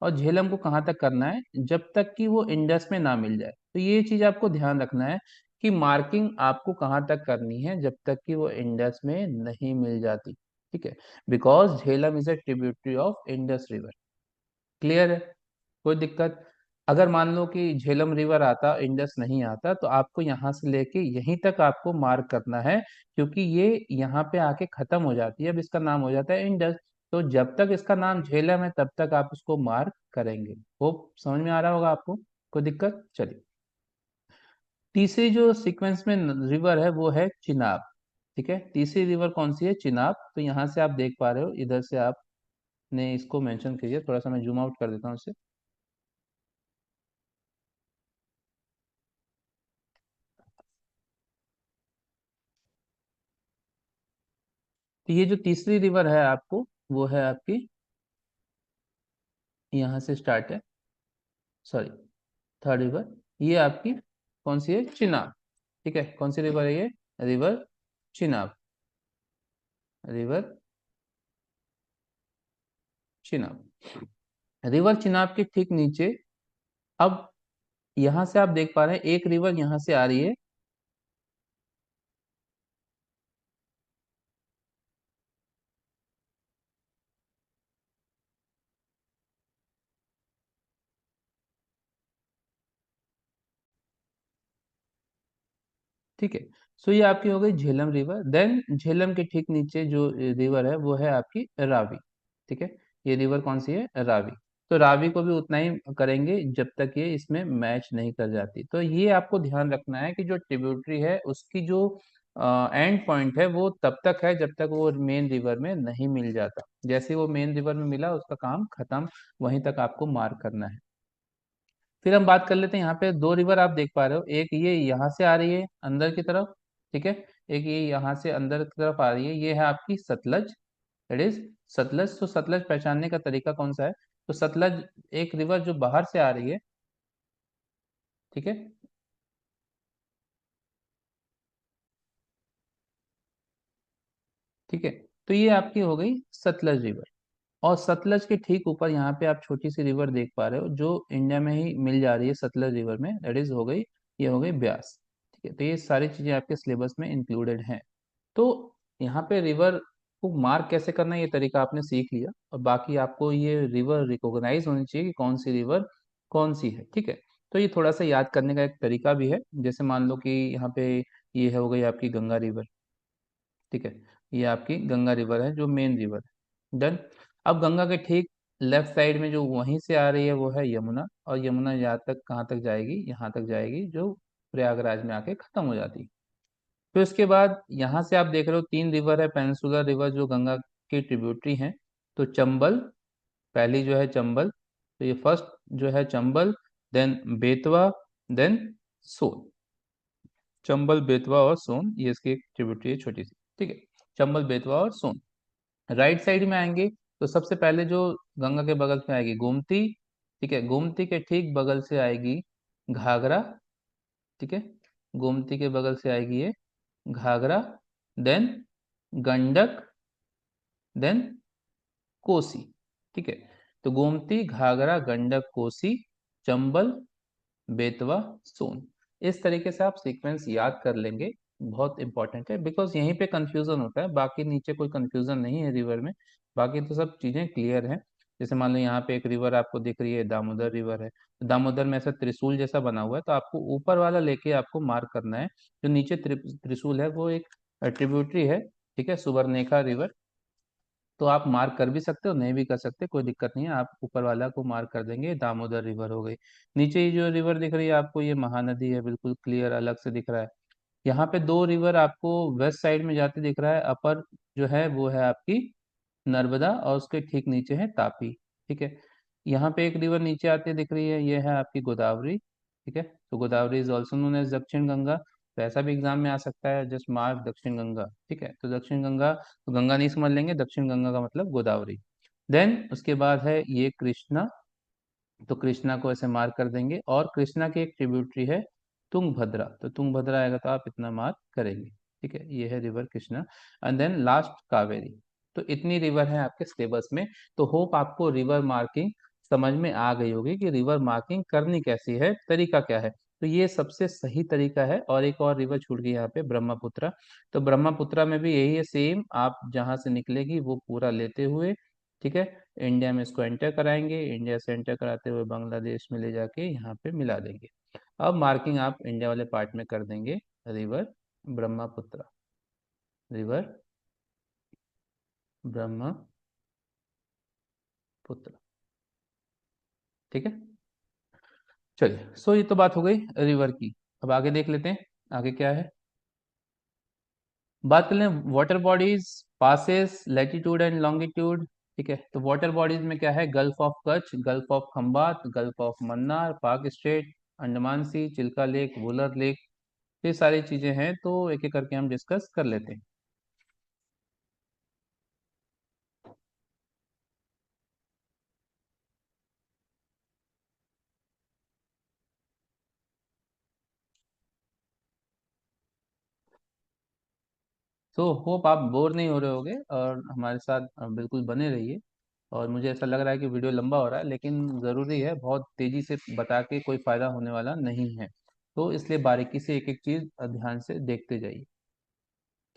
और झेलम को कहाँ तक करना है, जब तक कि वो इंडस में ना मिल जाए। तो ये चीज आपको ध्यान रखना है कि मार्किंग आपको कहाँ तक करनी है, जब तक कि वो इंडस में नहीं मिल जाती। ठीक है, because Jhelum is a tributary of Indus river. Clear है, कोई दिक्कत? अगर मान लो कि झेलम रिवर आता, इंडस नहीं आता, तो आपको यहाँ से लेके यहीं तक आपको मार्क करना है, क्योंकि ये यहाँ पे आके खत्म हो जाती है। अब इसका नाम हो जाता है इंडस। तो जब तक इसका नाम झेलम है तब तक आप इसको मार्क करेंगे। वो समझ में आ रहा होगा आपको, कोई दिक्कत? चलिए, तीसरी जो सीक्वेंस में रिवर है वो है चिनाब। ठीक है, तीसरी रिवर कौन सी है? चिनाब। तो यहाँ से आप देख पा रहे हो, इधर से आपने इसको मेंशन कीजिए। थोड़ा सा मैं जूम आउट कर देता हूँ इसे। तो ये जो तीसरी रिवर है आपको, वो है आपकी यहाँ से स्टार्ट है, सॉरी, थर्ड रिवर। ये आपकी कौन सी है? चिनाब। ठीक है, कौन सी रिवर है ये? River Chenab, river Chenab. River Chenab के ठीक नीचे, अब यहाँ से आप देख पा रहे हैं एक रिवर यहाँ से आ रही है। ठीक है, सो ये आपकी हो गई झेलम रिवर। देन झेलम के ठीक नीचे जो रिवर है वो है आपकी रावी। ठीक है, ये रिवर कौन सी है? रावी। तो रावी को भी उतना ही करेंगे जब तक ये इसमें मैच नहीं कर जाती। तो ये आपको ध्यान रखना है कि जो ट्रिब्यूटरी है उसकी जो एंड पॉइंट है वो तब तक है जब तक वो मेन रिवर में नहीं मिल जाता। जैसे वो मेन रिवर में मिला, उसका काम खत्म, वहीं तक आपको मार्क करना है। फिर हम बात कर लेते हैं, यहाँ पे दो रिवर आप देख पा रहे हो। एक ये यहाँ से आ रही है अंदर की तरफ, ठीक है। एक ये यहाँ से अंदर की तरफ आ रही है, ये है आपकी सतलज। It is Sutlej. तो सतलज पहचानने का तरीका कौन सा है? तो सतलज एक रिवर जो बाहर से आ रही है। ठीक है, ठीक है, तो ये आपकी हो गई सतलज रिवर। और सतलज के ठीक ऊपर यहाँ पे आप छोटी सी रिवर देख पा रहे हो जो इंडिया में ही मिल जा रही है सतलज रिवर में, दैट इज हो गई, ये हो गई ब्यास। ठीक है, तो ये सारी चीजें आपके सिलेबस में इंक्लूडेड हैं। तो यहाँ पे रिवर को मार्क कैसे करना है ये तरीका आपने सीख लिया, और बाकी आपको ये रिवर रिकॉग्नाइज होनी चाहिए कि कौन सी रिवर कौन सी है। ठीक है, तो ये थोड़ा सा याद करने का एक तरीका भी है। जैसे मान लो कि यहाँ पे ये हो गई आपकी गंगा रिवर। ठीक है, ये आपकी गंगा रिवर है जो मेन रिवर है। डन। अब गंगा के ठीक लेफ्ट साइड में जो वहीं से आ रही है वो है यमुना। और यमुना यहाँ तक कहाँ तक जाएगी? यहाँ तक जाएगी, जो प्रयागराज में आके खत्म हो जाती है। फिर उसके बाद यहाँ से आप देख रहे हो तीन रिवर है, पेनिनसुलर रिवर जो गंगा की ट्रिब्यूटरी हैं। तो चंबल, पहली जो है चंबल, तो ये फर्स्ट जो है चंबल, देन बेतवा, देन सोन। चंबल, बेतवा और सोन, ये इसकी एक ट्रिब्यूटरी है छोटी सी। ठीक है, चंबल, बेतवा और सोन। राइट साइड में आएंगे तो सबसे पहले जो गंगा के बगल में आएगी गोमती, ठीक है, गोमती के ठीक बगल से आएगी घाघरा, ठीक है, गोमती के बगल से आएगी ये घाघरा, देन गंडक, देन कोसी, ठीक है। तो गोमती, घाघरा, गंडक, कोसी, चंबल, बेतवा, सोन, इस तरीके से आप सीक्वेंस याद कर लेंगे। बहुत इंपॉर्टेंट है, बिकॉज यहीं पे कंफ्यूजन होता है, बाकी नीचे कोई कंफ्यूजन नहीं है रिवर में, बाकी तो सब चीजें क्लियर हैं। जैसे मान लो यहाँ पे एक रिवर आपको दिख रही है, दामोदर रिवर है, तो दामोदर में ऐसा त्रिशूल जैसा बना हुआ है, तो आपको ऊपर वाला लेके आपको मार्क करना है। जो नीचे त्रिशूल है वो एक ट्रिब्यूटरी है, ठीक है, सुवर्णरेखा रिवर। तो आप मार्क कर भी सकते हो, नहीं भी कर सकते, कोई दिक्कत नहीं है, आप ऊपर वाला को मार्क कर देंगे, दामोदर रिवर हो गई। नीचे ये जो रिवर दिख रही है आपको, ये महानदी है, बिल्कुल क्लियर अलग से दिख रहा है। यहाँ पे दो रिवर आपको वेस्ट साइड में जाते दिख रहा है, अपर जो है वो है आपकी नर्मदा, और उसके ठीक नीचे है तापी, ठीक है। यहाँ पे एक रिवर नीचे आती दिख रही है, ये है आपकी गोदावरी, ठीक है। तो Godavari is also known as Dakshin Ganga, तो ऐसा भी एग्जाम में आ सकता है, जस्ट मार्क दक्षिण गंगा, ठीक है। तो दक्षिण गंगा, तो गंगा नहीं समझ लेंगे, दक्षिण गंगा का मतलब गोदावरी। देन उसके बाद है ये कृष्णा, तो कृष्णा को ऐसे मार्क कर देंगे, और कृष्णा की एक ट्रिब्यूटरी है तुंगभद्रा, तो तुंगभद्रा आएगा तो आप इतना मार्क करेंगे, ठीक है। ये है river Krishna, and then last Kaveri. तो इतनी रिवर है आपके सिलेबस में। तो होप आपको रिवर मार्किंग समझ में आ गई होगी कि रिवर मार्किंग करनी कैसी है, तरीका क्या है। तो ये सबसे सही तरीका है। और एक और रिवर छूट गई यहाँ पे, ब्रह्मपुत्र। तो ब्रह्मपुत्र में भी यही है सेम, आप जहाँ से निकलेगी वो पूरा लेते हुए, ठीक है, इंडिया में इसको एंटर कराएंगे, इंडिया से एंटर कराते हुए बांग्लादेश में ले जाके यहाँ पे मिला देंगे। अब मार्किंग आप इंडिया वाले पार्ट में कर देंगे, रिवर ब्रह्मपुत्र, रिवर ब्रह्मपुत्र, ठीक है। चलिए, सो ये तो बात हो गई रिवर की। अब आगे देख लेते हैं, आगे क्या है। बात कर लें water bodies, passes, latitude and longitude, ठीक है। तो वाटर बॉडीज में क्या है, gulf of Kutch, gulf of Khambhat, gulf of Mannar, पाक स्ट्रेट, अंडमान सी, चिल्का लेक, वुलर लेक, ये सारी चीजें हैं, तो एक एक करके हम डिस्कस कर लेते हैं। तो होप आप बोर नहीं हो रहे होगे, और हमारे साथ बिल्कुल बने रहिए। और मुझे ऐसा लग रहा है कि वीडियो लंबा हो रहा है, लेकिन ज़रूरी है, बहुत तेज़ी से बता के कोई फ़ायदा होने वाला नहीं है, तो इसलिए बारीकी से एक एक चीज़ ध्यान से देखते जाइए,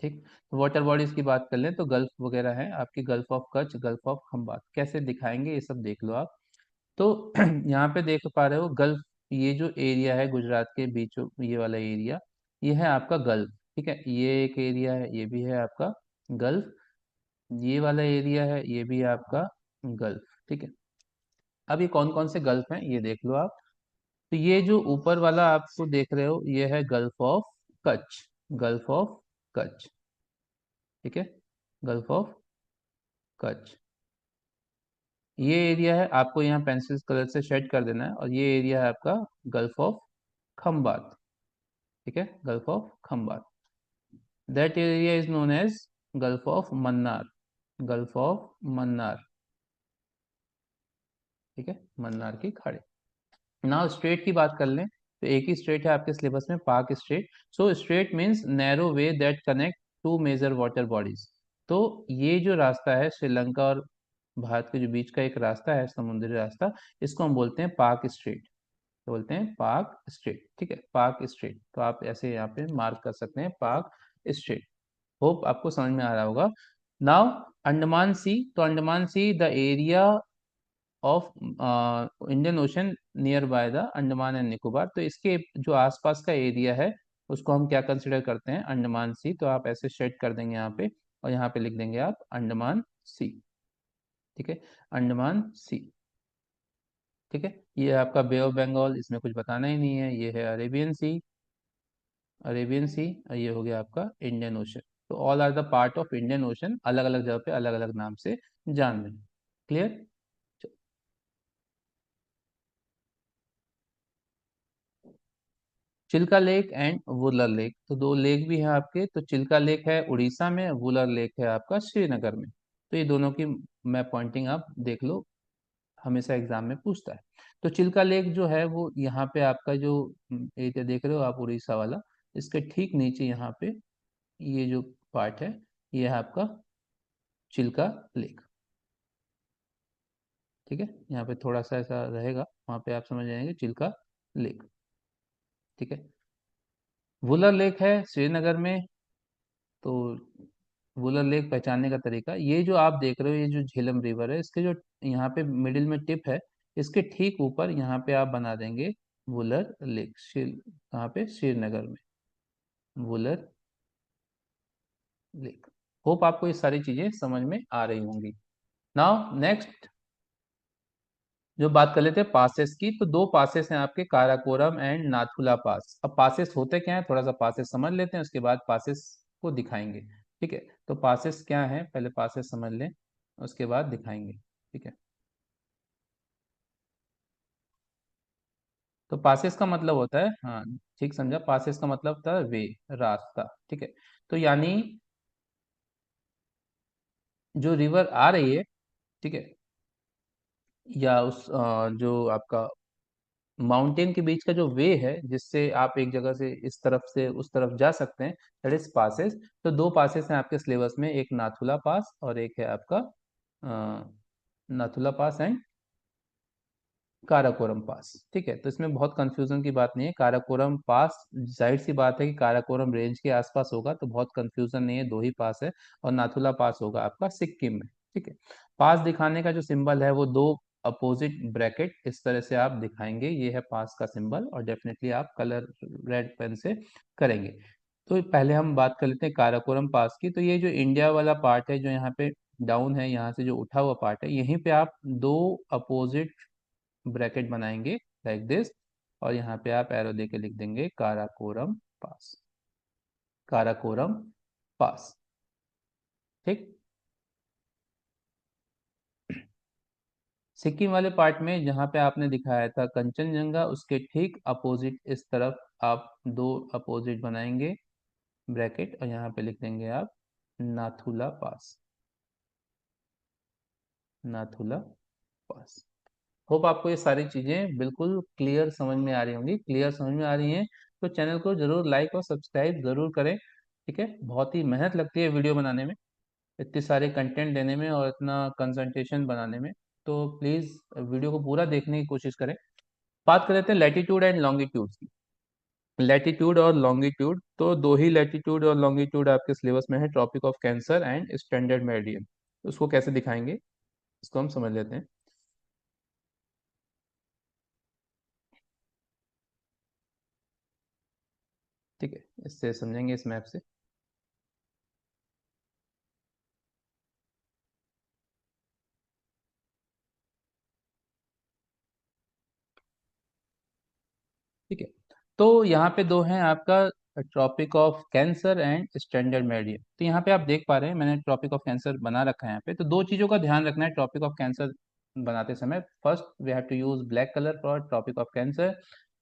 ठीक। तो वाटर बॉडीज की बात कर लें, तो गल्फ वगैरह है आपकी, gulf of Kutch, gulf of Khambhat, कैसे दिखाएंगे ये सब देख लो आप। तो यहाँ पे देख पा रहे हो गल्फ, ये जो एरिया है गुजरात के बीचों, ये वाला एरिया, ये है आपका गल्फ, ठीक है। ये एक एरिया है, ये भी है आपका गल्फ, ये वाला एरिया है, ये भी है आपका गल्फ, ठीक है। अब ये कौन कौन से गल्फ हैं ये देख लो आप। तो ये जो ऊपर वाला आपको देख रहे हो, ये है gulf of Kutch, gulf of Kutch, ठीक है, गल्फ ऑफ कच्छ। ये एरिया है, आपको यहाँ पेंसिल कलर से शेड कर देना है, और ये एरिया है आपका गल्फ ऑफ खंबात, ठीक है, gulf of Khambhat. That area is known as gulf of Mannar, gulf of Mannar, ठीक है, मन्नार की खाड़ी। नाउ स्ट्रेट की बात कर लें, तो एक ही स्ट्रेट है आपके सिलेबस में, Palk strait. So strait means narrow way that connect to major water bodies. तो ये जो रास्ता है श्रीलंका और भारत के जो बीच का एक रास्ता है, समुद्री रास्ता, इसको हम बोलते हैं पाक स्ट्रेट, तो बोलते हैं पाक स्ट्रेट, ठीक है, पाक स्ट्रेट। तो आप ऐसे यहाँ पे मार्क कर सकते हैं, पाक स्ट्रेट। होप आपको समझ में आ रहा होगा। नाउ अंडमान सी, तो Andaman see the area of Indian ocean near by the Andaman and Nicobar, तो इसके जो आसपास का एरिया है उसको हम क्या कंसिडर करते हैं, अंडमान सी। तो आप ऐसे शेड कर देंगे यहाँ पे, और यहाँ पे लिख देंगे आप अंडमान सी, ठीक है, अंडमान सी, ठीक है। ये आपका बे ऑफ बंगाल, इसमें कुछ बताना ही नहीं है, ये है अरेबियन सी, अरेबियन सी, और ये हो गया आपका इंडियन ओशन। तो all are the part of Indian ocean, अलग अलग जगह पे अलग अलग नाम से जान लें, clear. Chilika lake and Wular lake, तो दो लेक भी हैं आपके, तो चिल्का लेक है उड़ीसा में, वुलर लेक है आपका श्रीनगर में। तो ये दोनों की मैप पॉइंटिंग आप देख लो, हमेशा एग्जाम में पूछता है। तो चिल्का लेक जो है वो यहाँ पे आपका जो एरिया देख रहे हो आप उड़ीसा वाला, इसके ठीक नीचे यहाँ पे ये जो पार्ट है, ये है आपका चिल्का लेक। ठीक है, यहाँ पे थोड़ा सा ऐसा रहेगा, वहाँ पे आप समझ जाएंगे चिल्का लेक। ठीक है, वुलर लेक है श्रीनगर में। तो वुलर लेक पहचानने का तरीका, ये जो आप देख रहे हो ये जो झेलम रिवर है, इसके जो यहाँ पे मिडिल में टिप है, इसके ठीक ऊपर यहाँ पे आप बना देंगे वुलर लेक। कहाँ पे? श्रीनगर में वुलर लेक। होप आपको ये सारी चीजें समझ में आ रही होंगी। नाउ नेक्स्ट जो बात कर लेते हैं पासेस की, तो दो पासेस हैं आपके, काराकोरम एंड नाथुला पास। अब पासेस होते क्या है, थोड़ा सा पासेस समझ लेते हैं, उसके बाद पासेस को दिखाएंगे। ठीक है, तो पासेस क्या है, पहले पासेस समझ लें, उसके बाद दिखाएंगे। ठीक है, तो पासेस का मतलब होता है, हाँ ठीक समझा, पासेस का मतलब होता है वे, रास्ता। ठीक है, तो यानी जो रिवर आ रही है, ठीक है, या उस जो आपका माउंटेन के बीच का जो वे है, जिससे आप एक जगह से इस तरफ से उस तरफ जा सकते हैं, दैट इज पासेस। तो दो पासेस हैं आपके सिलेबस में, एक नाथुला पास और एक है आपका नाथुला पास एंड काराकोरम पास। ठीक है, तो इसमें बहुत कंफ्यूजन की बात नहीं है। काराकोरम पास, जाहिर सी बात है कि काराकोरम रेंज के आसपास होगा, तो बहुत कंफ्यूजन नहीं है, दो ही पास है। और नाथुला पास होगा आपका सिक्किम में। ठीक है, पास दिखाने का जो सिंबल है वो दो अपोजिट ब्रैकेट इस तरह से आप दिखाएंगे, ये है पास का सिंबल, और डेफिनेटली आप कलर रेड पेन से करेंगे। तो पहले हम बात कर लेते हैं काराकोरम पास की। तो ये जो इंडिया वाला पार्ट है, जो यहाँ पे डाउन है, यहाँ से जो उठा हुआ पार्ट है, यहीं पे आप दो अपोजिट ब्रैकेट बनाएंगे लाइक दिस, और यहाँ पे आप एरो देके लिख देंगे काराकोरम पास, काराकोरम पास। ठीक, सिक्किम वाले पार्ट में जहाँ पे आपने दिखाया था कंचनजंगा, उसके ठीक अपोजिट इस तरफ आप दो अपोजिट बनाएंगे ब्रैकेट, और यहाँ पे लिख देंगे आप नाथुला पास, नाथुला पास। होप आपको ये सारी चीजें बिल्कुल क्लियर समझ में आ रही होंगी। क्लियर समझ में आ रही हैं तो चैनल को जरूर लाइक और सब्सक्राइब जरूर करें। ठीक है, बहुत ही मेहनत लगती है वीडियो बनाने में, इतने सारे कंटेंट देने में और इतना कंसंट्रेशन बनाने में, तो प्लीज़ वीडियो को पूरा देखने की कोशिश करें। बात कर लेते हैं लैटिट्यूड एंड लॉन्गिट्यूड की। लैटिट्यूड और लॉन्गिट्यूड, तो दो ही लैटिट्यूड और लॉन्गिट्यूड आपके सिलेबस में है, tropic of cancer and standard meridian. उसको कैसे दिखाएंगे, इसको हम समझ लेते हैं। ठीक है, इससे समझेंगे इस मैप से। ठीक है, तो यहाँ पे दो हैं आपका, tropic of cancer and standard meridian. तो यहाँ पे आप देख पा रहे हैं मैंने ट्रॉपिक ऑफ कैंसर बना रखा है यहाँ पे। तो दो चीज़ों का ध्यान रखना है ट्रॉपिक ऑफ कैंसर बनाते समय। First we have to use black colour for tropic of cancer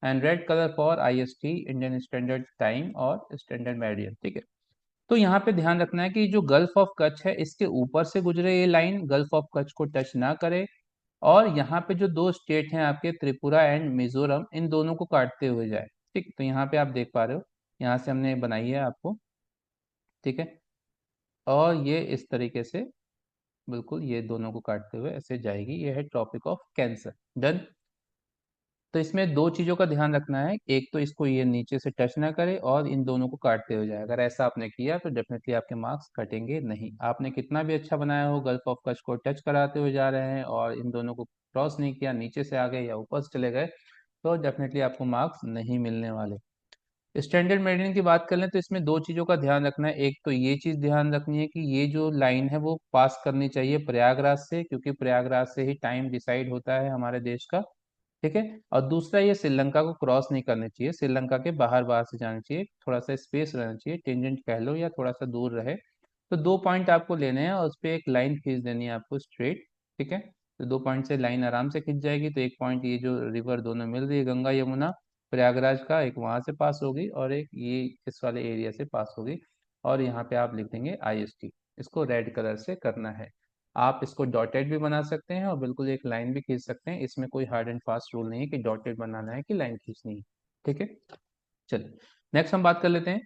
and red colour for IST, Indian standard time और स्टैंडर्ड मेरिडियन। ठीक है, तो यहाँ पे ध्यान रखना है कि जो गल्फ ऑफ कच्छ है, इसके ऊपर से गुजरे ये लाइन गल्फ ऑफ कच्छ को टच ना करे, और यहाँ पे जो दो स्टेट हैं आपके त्रिपुरा एंड मिजोरम, इन दोनों को काटते हुए जाए। ठीक, तो यहाँ पे आप देख पा रहे हो, यहाँ से हमने बनाई है आपको। ठीक है, और ये इस तरीके से बिल्कुल ये दोनों को काटते हुए ऐसे जाएगी, ये है ट्रॉपिक ऑफ कैंसर। डन। तो इसमें दो चीजों का ध्यान रखना है, एक तो इसको ये नीचे से टच ना करे, और इन दोनों को काटते हुए जाए। अगर ऐसा आपने किया तो डेफिनेटली आपके मार्क्स कटेंगे नहीं। आपने कितना भी अच्छा बनाया हो, गल्फ ऑफ कच्छ को टच कराते हुए जा रहे हैं और इन दोनों को क्रॉस नहीं किया, नीचे से आ गए या ऊपर से चले गए, तो डेफिनेटली आपको मार्क्स नहीं मिलने वाले। स्टैंडर्ड मेडियन की बात कर लें तो इसमें दो चीज़ों का ध्यान रखना है। एक तो ये चीज़ ध्यान रखनी है कि ये जो लाइन है वो पास करनी चाहिए प्रयागराज से, क्योंकि प्रयागराज से ही टाइम डिसाइड होता है हमारे देश का। ठीक है, और दूसरा ये श्रीलंका को क्रॉस नहीं करनी चाहिए, श्रीलंका के बाहर बाहर से जाना चाहिए, थोड़ा सा स्पेस रहना चाहिए, टेंजेंट कह लो या थोड़ा सा दूर रहे। तो दो पॉइंट आपको लेने हैं और उस पर एक लाइन खींच देनी है आपको स्ट्रेट। ठीक है, तो दो पॉइंट से लाइन आराम से खिंच जाएगी। तो एक पॉइंट ये जो रिवर दोनों मिल रही है गंगा यमुना प्रयागराज का, एक वहां से पास होगी और एक ये इस वाले एरिया से पास होगी, और यहाँ पे आप लिख देंगे आईएसटी। इसको रेड कलर से करना है। आप इसको डॉटेड भी बना सकते हैं और बिल्कुल एक लाइन भी खींच सकते हैं, इसमें कोई हार्ड एंड फास्ट रूल नहीं है कि डॉटेड बनाना है कि लाइन खींचनी है। ठीक है, चलिए नेक्स्ट हम बात कर लेते हैं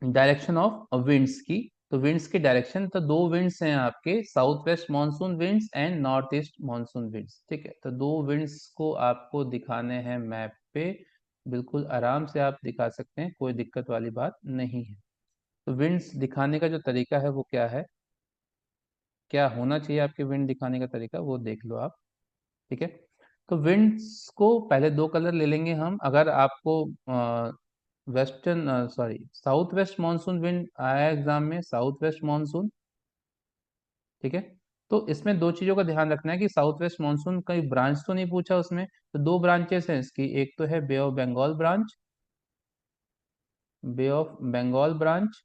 डायरेक्शन ऑफ विंड्स की। तो विंड्स की डायरेक्शन, तो दो विंड्स हैं आपके, south west monsoon winds and north east monsoon winds. ठीक है, तो दो विंड्स को आपको दिखाने हैं मैप पे, बिल्कुल आराम से आप दिखा सकते हैं, कोई दिक्कत वाली बात नहीं है। तो विंड्स दिखाने का जो तरीका है वो क्या है, क्या होना चाहिए आपके विंड दिखाने का तरीका, वो देख लो आप। ठीक है, तो विंड्स को पहले दो कलर ले लेंगे हम। अगर आपको western sorry south west monsoon wind आया एग्जाम में, साउथ वेस्ट मानसून, ठीक है, तो इसमें दो चीजों का ध्यान रखना है कि साउथ वेस्ट मानसून का ब्रांच तो नहीं पूछा उसमें। तो दो ब्रांचेस हैं इसकी, एक तो है bay of Bengal branch, bay of Bengal branch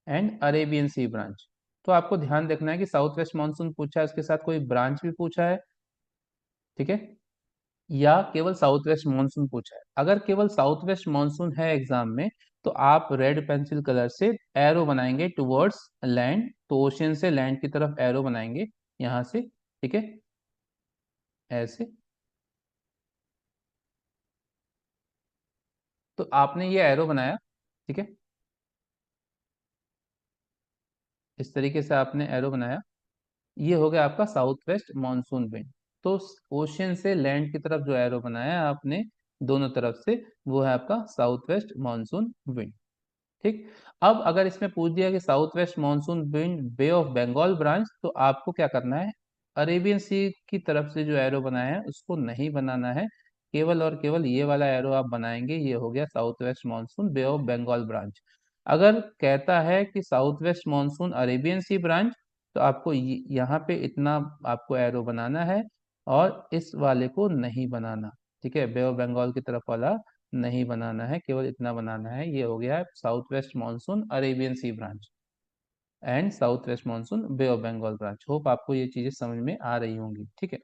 and Arabian sea branch. तो आपको ध्यान रखना है कि साउथ वेस्ट मानसून पूछा है, उसके साथ कोई ब्रांच भी पूछा है, ठीक है, या केवल साउथ वेस्ट मानसून पूछा है। अगर केवल साउथ वेस्ट मानसून है एग्जाम में, तो आप रेड पेंसिल कलर से एरो बनाएंगे टुवर्ड्स लैंड, तो ओशियन से लैंड की तरफ एरो बनाएंगे यहां से, ठीक है, ऐसे। तो आपने ये एरो बनाया, ठीक है, इस तरीके से आपने एरो बनाया, ये हो गया आपका साउथ वेस्ट मानसून विंड। तो ओशियन से लैंड की तरफ जो एरो बनाया है आपने दोनों तरफ से, वो है आपका साउथ वेस्ट मानसून विंड। ठीक, अब अगर इसमें पूछ दिया कि south west monsoon wind bay of Bengal branch, तो आपको क्या करना है, अरेबियन सी की तरफ से जो एरो बनाया है उसको नहीं बनाना है, केवल और केवल ये वाला एरो आप बनाएंगे, ये हो गया south west monsoon bay of Bengal branch. अगर कहता है कि south west monsoon Arabian sea branch, तो आपको यहाँ पे इतना आपको एरो बनाना है और इस वाले को नहीं बनाना। ठीक है, बे ऑफ बंगाल की तरफ वाला नहीं बनाना है, केवल इतना बनाना है, ये हो गया south west monsoon Arabian sea branch and south west monsoon bay of Bengal branch. Hope आपको ये चीजें समझ में आ रही होंगी। ठीक है,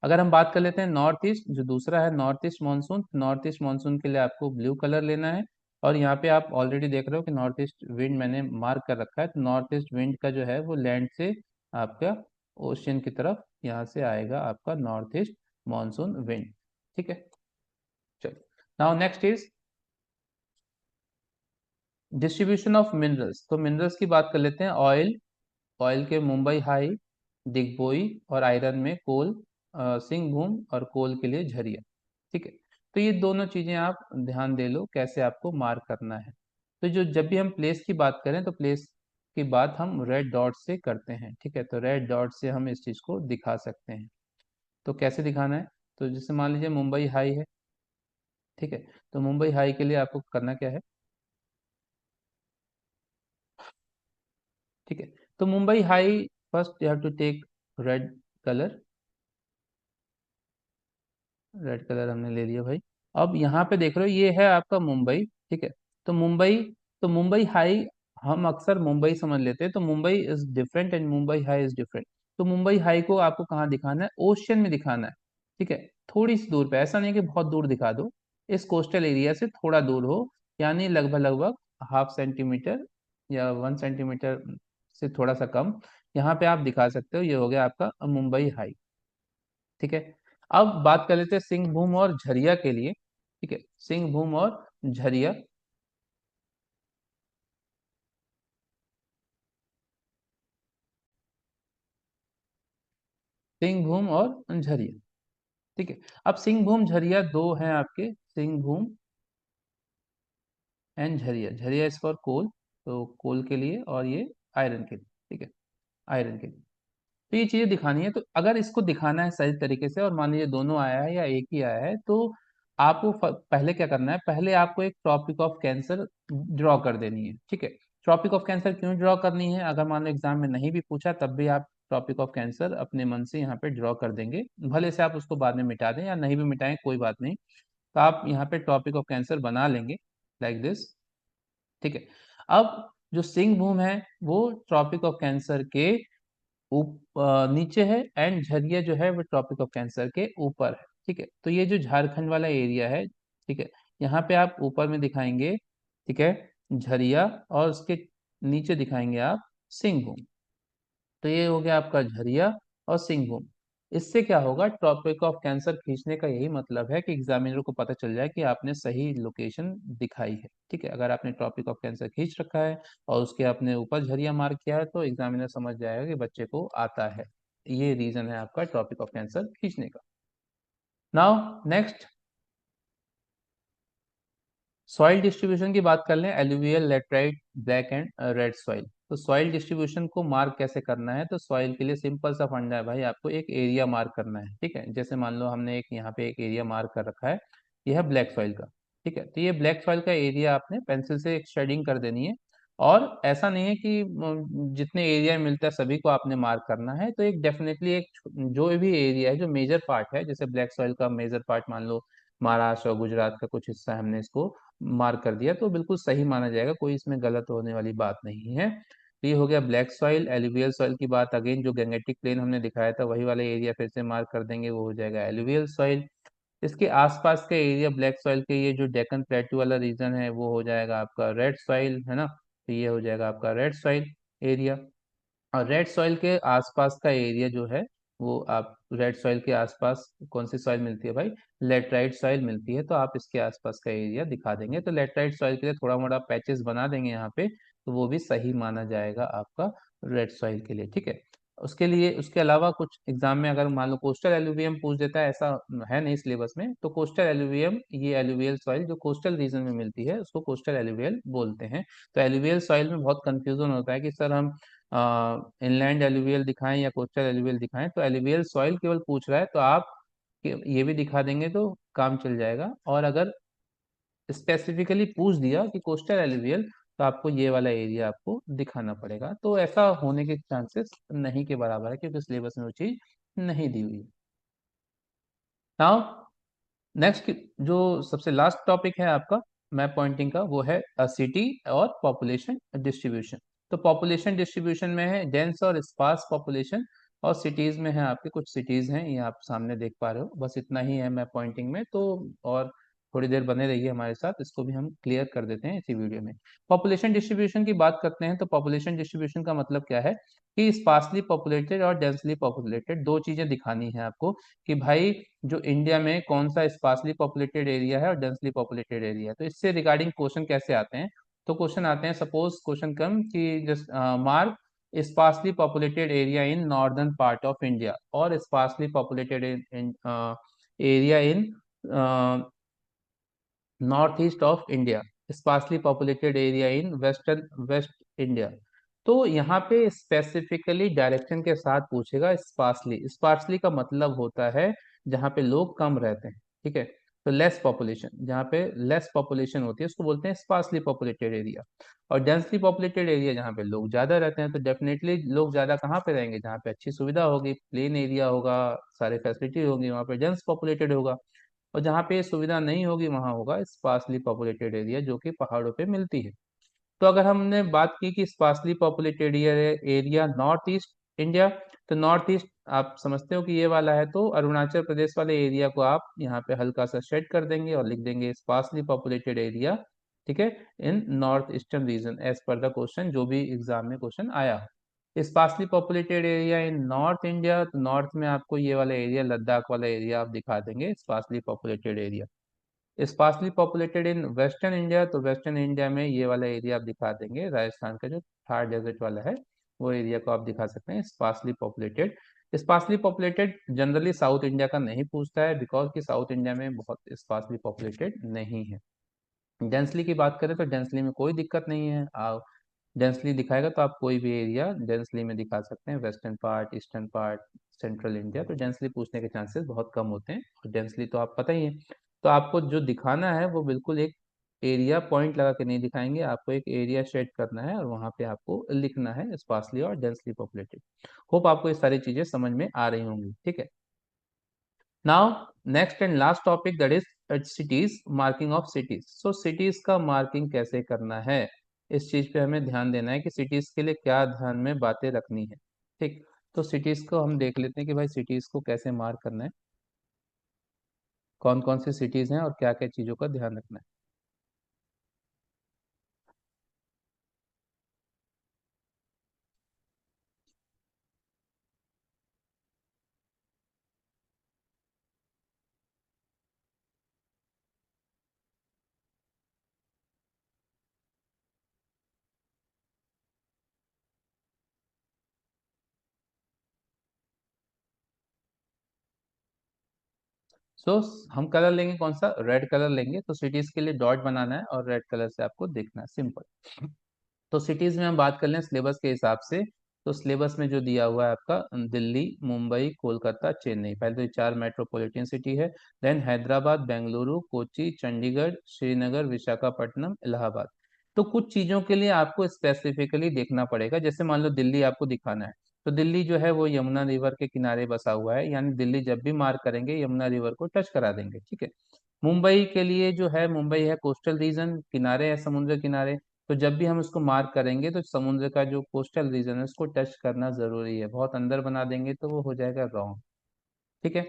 अगर हम बात कर लेते हैं नॉर्थ ईस्ट, जो दूसरा है north east monsoon, north east monsoon के लिए आपको ब्लू कलर लेना है। और यहाँ पे आप ऑलरेडी देख रहे हो कि नॉर्थ ईस्ट विंड मैंने मार्क कर रखा है, तो नॉर्थ ईस्ट विंड का जो है वो लैंड से आपका ओशियन की तरफ यहाँ से आएगा आपका नॉर्थ ईस्ट मानसून विंड। ठीक है, चलिए now next is distribution of minerals. तो मिनरल्स की बात कर लेते हैं। ऑयल, ऑयल के मुंबई हाई, दिग्बोई और आयरन में कोल, सिंहभूम और कोल के लिए झरिया। ठीक है, तो ये दोनों चीजें आप ध्यान दे लो कैसे आपको मार्क करना है। तो जो जब भी हम प्लेस की बात करें तो प्लेस की बात हम रेड डॉट से करते हैं। ठीक है, तो रेड डॉट से हम इस चीज को दिखा सकते हैं। तो कैसे दिखाना है, तो जैसे मान लीजिए मुंबई हाई है, ठीक है, तो मुंबई हाई के लिए आपको करना क्या है, ठीक है, तो Mumbai high first you have to take red colour, red colour हमने ले लिया भाई। अब यहाँ पे देख रहे हो ये है आपका मुंबई, ठीक है, तो मुंबई, तो मुंबई हाई, हम अक्सर मुंबई समझ लेते हैं, तो Mumbai is different and Mumbai high is different. तो मुंबई हाई को आपको कहाँ दिखाना है, ओशियन में दिखाना है। ठीक है, थोड़ी सी दूर पे, ऐसा नहीं कि बहुत दूर दिखा दो, इस कोस्टल एरिया से थोड़ा दूर हो, यानी लगभग लगभग हाफ सेंटीमीटर या 1 सेंटीमीटर से थोड़ा सा कम, यहाँ पे आप दिखा सकते हो। ये हो गया आपका मुंबई हाई। ठीक है, अब बात कर लेते हैं सिंहभूम और झरिया के लिए। ठीक है, सिंहभूम और झरिया, सिंहभूम और झरिया। ठीक है, अब सिंहभूम झरिया दो हैं आपके, Singhbhum and Jharia. Jharia is for coal, तो कोल के लिए, और ये आयरन के लिए। ठीक है, आयरन के लिए। तो ये चीजें दिखानी है, तो अगर इसको दिखाना है सही तरीके से और मान लीजिए दोनों आया है या एक ही आया है, तो आपको पहले क्या करना है, पहले आपको एक ट्रॉपिक ऑफ कैंसर ड्रॉ कर देनी है। ठीक है, ट्रॉपिक ऑफ कैंसर क्यों ड्रॉ करनी है, अगर मान लो एग्जाम में नहीं भी पूछा तब भी आप ट्रॉपिक ऑफ कैंसर अपने मन से यहाँ पे ड्रॉ कर देंगे, भले से आप उसको बाद में मिटा दें या नहीं भी मिटाएं कोई बात नहीं, तो आप यहाँ पे ट्रॉपिक ऑफ कैंसर बना लेंगे लाइक दिस। ठीक है, अब जो सिंहभूम है वो ट्रॉपिक ऑफ कैंसर के नीचे है, एंड झरिया जो है वो ट्रॉपिक ऑफ कैंसर के ऊपर है। ठीक है, तो ये जो झारखंड वाला एरिया है, ठीक है, यहाँ पे आप ऊपर में दिखाएंगे, ठीक है, झरिया, और उसके नीचे दिखाएंगे आप सिंहभूम। तो ये हो गया आपका झरिया और सिंहभूम। इससे क्या होगा, ट्रॉपिक ऑफ कैंसर खींचने का यही मतलब है कि एग्जामिनर को पता चल जाए कि आपने सही लोकेशन दिखाई है। ठीक है, अगर आपने ट्रॉपिक ऑफ कैंसर खींच रखा है और उसके आपने ऊपर झरिया मार्क किया है तो एग्जामिनर समझ जाएगा कि बच्चे को आता है। ये रीजन है आपका ट्रॉपिक ऑफ कैंसर खींचने का। नाउ नेक्स्ट, सॉइल डिस्ट्रीब्यूशन की बात कर लें। Alluvial, laterite, black and red soil. तो सॉइल डिस्ट्रीब्यूशन को मार्क कैसे करना है, तो सॉइल के लिए सिंपल सा फंडा है भाई, आपको एक एरिया मार्क करना है। ठीक है, जैसे मान लो हमने एक यहाँ पे एक एरिया मार्क कर रखा है, यह है ब्लैक सॉइल का। ठीक है, तो ये ब्लैक सॉइल का एरिया आपने पेंसिल से एक शेडिंग कर देनी है। और ऐसा नहीं है कि जितने एरिया मिलता है सभी को आपने मार्क करना है, तो एक डेफिनेटली एक जो भी एरिया है जो मेजर पार्ट है, जैसे ब्लैक सॉइल का मेजर पार्ट मान लो महाराष्ट्र और गुजरात का कुछ हिस्सा हमने इसको मार्क कर दिया, तो बिल्कुल सही माना जाएगा, कोई इसमें गलत होने वाली बात नहीं है। तो ये हो गया ब्लैक सॉइल। एलुवियल सॉइल की बात, अगेन जो गैंगेटिक प्लेन हमने दिखाया था वही वाला एरिया फिर से मार्क कर देंगे, वो हो जाएगा एलुवियल सॉइल। इसके आसपास का एरिया ब्लैक सॉइल के, ये जो डेक्कन प्लेटू वाला रीजन है वो हो जाएगा आपका रेड सॉइल, है ना। तो ये हो जाएगा आपका रेड सॉइल एरिया। और रेड सॉइल के आसपास का एरिया जो है वो आप, रेड सॉइल के आसपास कौन सी सॉइल मिलती है भाई, लेटराइट सॉइल मिलती है, तो आप इसके आसपास का एरिया दिखा देंगे। तो लेटराइट सॉइल के लिए थोड़ा मोड़ा पैचेस बना देंगे यहाँ पे, तो वो भी सही माना जाएगा आपका रेड सॉइल के लिए। ठीक है, उसके लिए उसके अलावा कुछ एग्जाम में अगर मान लो कोस्टल एलुवियम पूछ देता है, ऐसा है नहीं सिलेबस में, तो कोस्टल एलुवियम, ये एलुवियल सॉइल जो कोस्टल रीजन में मिलती है उसको कोस्टल एलुवियल बोलते हैं। तो एलुवियल सॉइल में बहुत कंफ्यूजन होता है कि सर हम इनलैंड एलुवियल दिखाएं या कोस्टल एलुवियल दिखाएं, तो एलुवियल सॉइल केवल पूछ रहा है तो आप ये भी दिखा देंगे तो काम चल जाएगा। और अगर स्पेसिफिकली पूछ दिया कि कोस्टल एलुवियल, तो आपको ये वाला एरिया आपको दिखाना पड़ेगा। तो ऐसा होने के चांसेस नहीं के बराबर है, क्योंकि सिलेबस में वो चीज नहीं दी हुई है। नाउ नेक्स्ट, जो सबसे लास्ट टॉपिक है आपका मैप पॉइंटिंग का, वो है सिटी और पॉपुलेशन डिस्ट्रीब्यूशन। तो पॉपुलेशन डिस्ट्रीब्यूशन में है डेंस और स्पार्स पॉपुलेशन, और सिटीज में है आपके कुछ सिटीज हैं, ये आप सामने देख पा रहे हो। बस इतना ही है मैप पॉइंटिंग में, तो और थोड़ी देर बने रहिए हमारे साथ, इसको भी हम क्लियर कर देते हैं इसी वीडियो में। पॉपुलेशन डिस्ट्रीब्यूशन की बात करते हैं, तो पॉपुलेशन डिस्ट्रीब्यूशन का मतलब क्या है कि स्पार्सली पॉपुलेटेड और डेंसली पॉपुलेटेड दो चीजें दिखानी है आपको, कि भाई जो इंडिया में कौन सा स्पार्सली पॉपुलेटेड एरिया है और डेंसली पॉपुलेटेड एरिया है। तो इससे रिगार्डिंग क्वेश्चन कैसे आते हैं, तो क्वेश्चन आते हैं, सपोज क्वेश्चन कम कि just mark sparsely populated area in northern part of India और sparsely populated area in north east of India, sparsely populated area in western west India. तो यहाँ पे स्पेसिफिकली डायरेक्शन के साथ पूछेगा स्पार्सली। स्पार्सली का मतलब होता है जहाँ पे लोग कम रहते हैं। ठीक है, तो लेस पॉपुलेशन, जहाँ पे लेस पॉपुलेशन होती है उसको बोलते हैं स्पार्सली पॉपुलेटेड एरिया। और डेंसली पॉपुलेटेड एरिया जहाँ पे लोग ज्यादा रहते हैं, तो डेफिनेटली लोग ज्यादा कहाँ पे रहेंगे, जहाँ पे अच्छी सुविधा होगी, प्लेन एरिया होगा, सारे फैसिलिटी होगी, वहाँ पे डेंस पॉपुलेटेड होगा। और जहाँ पे ये सुविधा नहीं होगी वहाँ होगा स्पार्सली पॉपुलेटेड एरिया, जो कि पहाड़ों पे मिलती है। तो अगर हमने बात की कि sparsely populated area north east India, तो नॉर्थ ईस्ट आप समझते हो कि ये वाला है, तो अरुणाचल प्रदेश वाले एरिया को आप यहाँ पे हल्का सा शेड कर देंगे और लिख देंगे स्पार्सली पॉपुलेटेड एरिया। ठीक है, in north eastern region, as per the question, जो भी एग्जाम में क्वेश्चन आया। Sparsely populated area in north India, तो नॉर्थ में आपको ये वाला एरिया, लद्दाख वाला एरिया आप दिखा देंगे sparsely populated area. Sparsely populated in western India, तो वेस्टर्न इंडिया में ये वाला एरिया आप दिखा देंगे, राजस्थान का जो थार डेजर्ट वाला है वो एरिया को आप दिखा सकते हैं sparsely populated. Sparsely populated generally south India का नहीं पूछता है, बिकॉज कि साउथ इंडिया में बहुत स्पार्सली पॉपुलेटेड नहीं है। डेंसली की बात करें तो डेंसली में कोई दिक्कत नहीं है, आप डेंसली दिखाएगा तो आप कोई भी एरिया डेंसली में दिखा सकते हैं, western part, eastern part, central India, तो डेंसली पूछने के चांसेस बहुत कम होते हैं। और डेंसली तो आप पता ही है। तो आपको जो दिखाना है वो बिल्कुल एक एरिया पॉइंट लगा के नहीं दिखाएंगे, आपको एक एरिया शेड करना है और वहां पे आपको लिखना है स्पार्सली और डेंसली पॉपुलेटेड। होप आपको ये सारी चीजें समझ में आ रही होंगी। ठीक है, now next and last topic, that is cities, marking of cities. So cities का मार्किंग कैसे करना है, इस चीज पे हमें ध्यान देना है कि सिटीज के लिए क्या ध्यान में बातें रखनी है। ठीक, तो सिटीज को हम देख लेते हैं कि भाई सिटीज को कैसे मार्क करना है, कौन कौन सी सिटीज हैं और क्या क्या चीजों का ध्यान रखना है। सो हम कलर लेंगे कौन सा, रेड कलर लेंगे। तो सिटीज के लिए डॉट बनाना है और रेड कलर से आपको देखना है, सिंपल। तो सिटीज में हम बात कर लें सिलेबस के हिसाब से, तो सिलेबस में जो दिया हुआ है आपका, दिल्ली, मुंबई, कोलकाता, चेन्नई, पहले तो ये चार मेट्रोपॉलिटन सिटी है। देन हैदराबाद, बेंगलुरु, कोची, चंडीगढ़, श्रीनगर, विशाखापट्टनम, इलाहाबाद। तो कुछ चीजों के लिए आपको स्पेसिफिकली देखना पड़ेगा, जैसे मान लो दिल्ली आपको दिखाना है, तो दिल्ली जो है वो यमुना रिवर के किनारे बसा हुआ है, यानी दिल्ली जब भी मार्क करेंगे यमुना रिवर को टच करा देंगे, ठीक है। मुंबई के लिए जो है, मुंबई है कोस्टल रीजन, किनारे है समुद्र किनारे, तो जब भी हम उसको मार्क करेंगे तो समुद्र का जो कोस्टल रीजन है उसको टच करना जरूरी है, बहुत अंदर बना देंगे तो वो हो जाएगा रॉन्ग, ठीक है।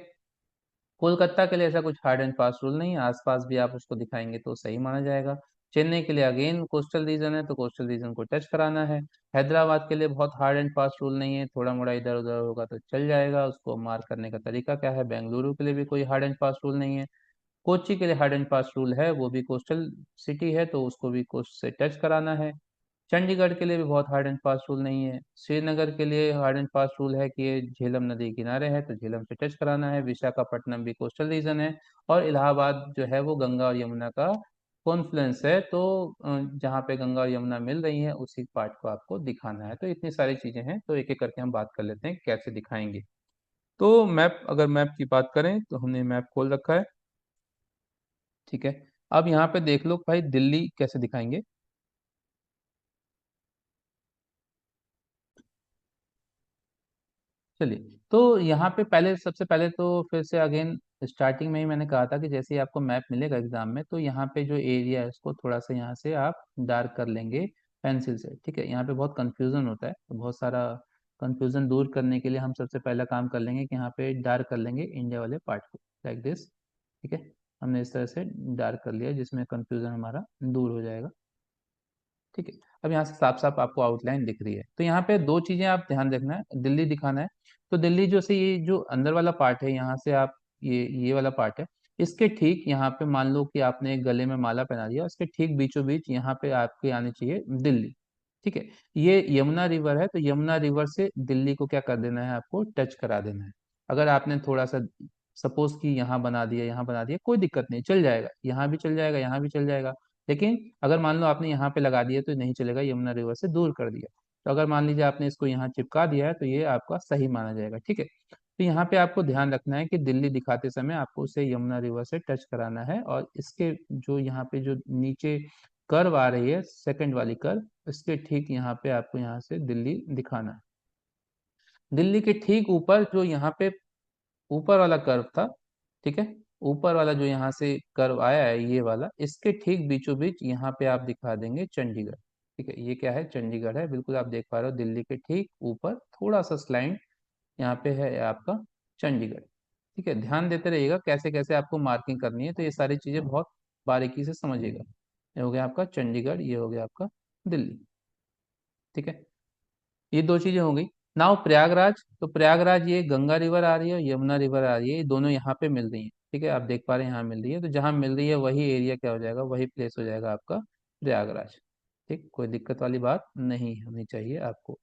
कोलकाता के लिए ऐसा कुछ हार्ड एंड फास्ट रूल नहीं है, आसपास भी आप उसको दिखाएंगे तो सही माना जाएगा। चेन्नई के लिए अगेन कोस्टल रीजन है, तो कोस्टल रीजन को टच कराना है। हैदराबाद के लिए बहुत हार्ड एंड फास्ट रूल नहीं है, थोड़ा मोड़ा इधर उधर होगा तो चल जाएगा, उसको मार्क करने का तरीका क्या है। बेंगलुरु के लिए भी कोई हार्ड एंड फास्ट रूल नहीं है। कोच्चि के लिए हार्ड एंड फास्ट रूल है, वो भी कोस्टल सिटी है तो उसको भी कोस्ट से टच कराना है। चंडीगढ़ के लिए भी बहुत हार्ड एंड फास्ट रूल नहीं है। श्रीनगर के लिए हार्ड एंड फास्ट रूल है कि ये झेलम नदी किनारे है तो झेलम से टच कराना है। विशाखापट्टनम भी कोस्टल रीजन है। और इलाहाबाद जो है वो गंगा और यमुना का कॉन्फ्लुएंस है, तो जहाँ पे गंगा और यमुना मिल रही है उसी पार्ट को आपको दिखाना है। तो इतनी सारी चीजें हैं, तो एक एक करके हम बात कर लेते हैं कैसे दिखाएंगे। तो मैप, अगर मैप की बात करें तो हमने मैप खोल रखा है, ठीक है। अब यहाँ पे देख लो भाई, दिल्ली कैसे दिखाएंगे। चलिए, तो यहाँ पे पहले, सबसे पहले तो फिर से अगेन स्टार्टिंग में ही मैंने कहा था कि जैसे ही आपको मैप मिलेगा एग्जाम में, तो यहाँ पे जो एरिया है उसको थोड़ा सा यहाँ से आप डार्क कर लेंगे पेंसिल से, ठीक है। यहाँ पे बहुत कंफ्यूजन होता है, तो बहुत सारा कंफ्यूजन दूर करने के लिए हम सबसे पहला काम कर लेंगे कि यहाँ पे डार्क कर लेंगे इंडिया वाले पार्ट को, लाइक दिस, ठीक है। हमने इस तरह से डार्क कर लिया जिसमें कंफ्यूजन हमारा दूर हो जाएगा, ठीक है। अब यहाँ से साफ साफ आपको आउटलाइन दिख रही है। तो यहाँ पे दो चीजें आप ध्यान रखना है, दिल्ली दिखाना है। तो दिल्ली जो से ये जो अंदर वाला पार्ट है, यहाँ से आप ये वाला पार्ट है, इसके ठीक यहाँ पे मान लो कि आपने एक गले में माला पहना दिया, उसके ठीक बीचों बीच यहाँ पे आपके आनी चाहिए दिल्ली, ठीक है। ये यमुना रिवर है, तो यमुना रिवर से दिल्ली को क्या कर देना है, आपको टच करा देना है। अगर आपने थोड़ा सा सपोज कि यहाँ बना दिया, यहाँ बना दिया, कोई दिक्कत नहीं, चल जाएगा, यहाँ भी चल जाएगा, यहाँ भी चल जाएगा। लेकिन अगर मान लो आपने यहाँ पे लगा दिया तो नहीं चलेगा, यमुना रिवर से दूर कर दिया। तो अगर मान लीजिए आपने इसको यहाँ चिपका दिया है तो ये आपका सही माना जाएगा, ठीक है। तो यहाँ पे आपको ध्यान रखना है कि दिल्ली दिखाते समय आपको उसे यमुना रिवर से टच कराना है, और इसके जो यहाँ पे जो नीचे कर्व आ रही है, सेकंड वाली कर्व, इसके ठीक यहाँ पे आपको यहाँ से दिल्ली दिखाना है। दिल्ली के ठीक ऊपर जो यहाँ पे ऊपर वाला कर्व था, ठीक है, ऊपर वाला जो यहाँ से कर्व आया है ये वाला, इसके ठीक बीचों बीच यहाँ पे आप दिखा देंगे चंडीगढ़, ठीक है। ये क्या है, चंडीगढ़ है, बिल्कुल आप देख पा रहे हो, दिल्ली के ठीक ऊपर थोड़ा सा स्लाइड यहाँ पे है आपका चंडीगढ़, ठीक है। ध्यान देते रहिएगा कैसे कैसे आपको मार्किंग करनी है, तो ये सारी चीजें बहुत बारीकी से समझिएगा। ये हो गया आपका चंडीगढ़, ये हो गया आपका दिल्ली, ठीक है। ये दो चीजें हो गई। नाउ प्रयागराज, तो प्रयागराज ये गंगा रिवर आ रही है, यमुना रिवर आ रही है, ये दोनों यहाँ पे मिल रही है, ठीक है। आप देख पा रहे हैं यहाँ मिल रही है, तो जहाँ मिल रही है वही एरिया क्या हो जाएगा, वही प्लेस हो जाएगा आपका प्रयागराज, ठीक। कोई दिक्कत वाली बात नहीं होनी चाहिए आपको।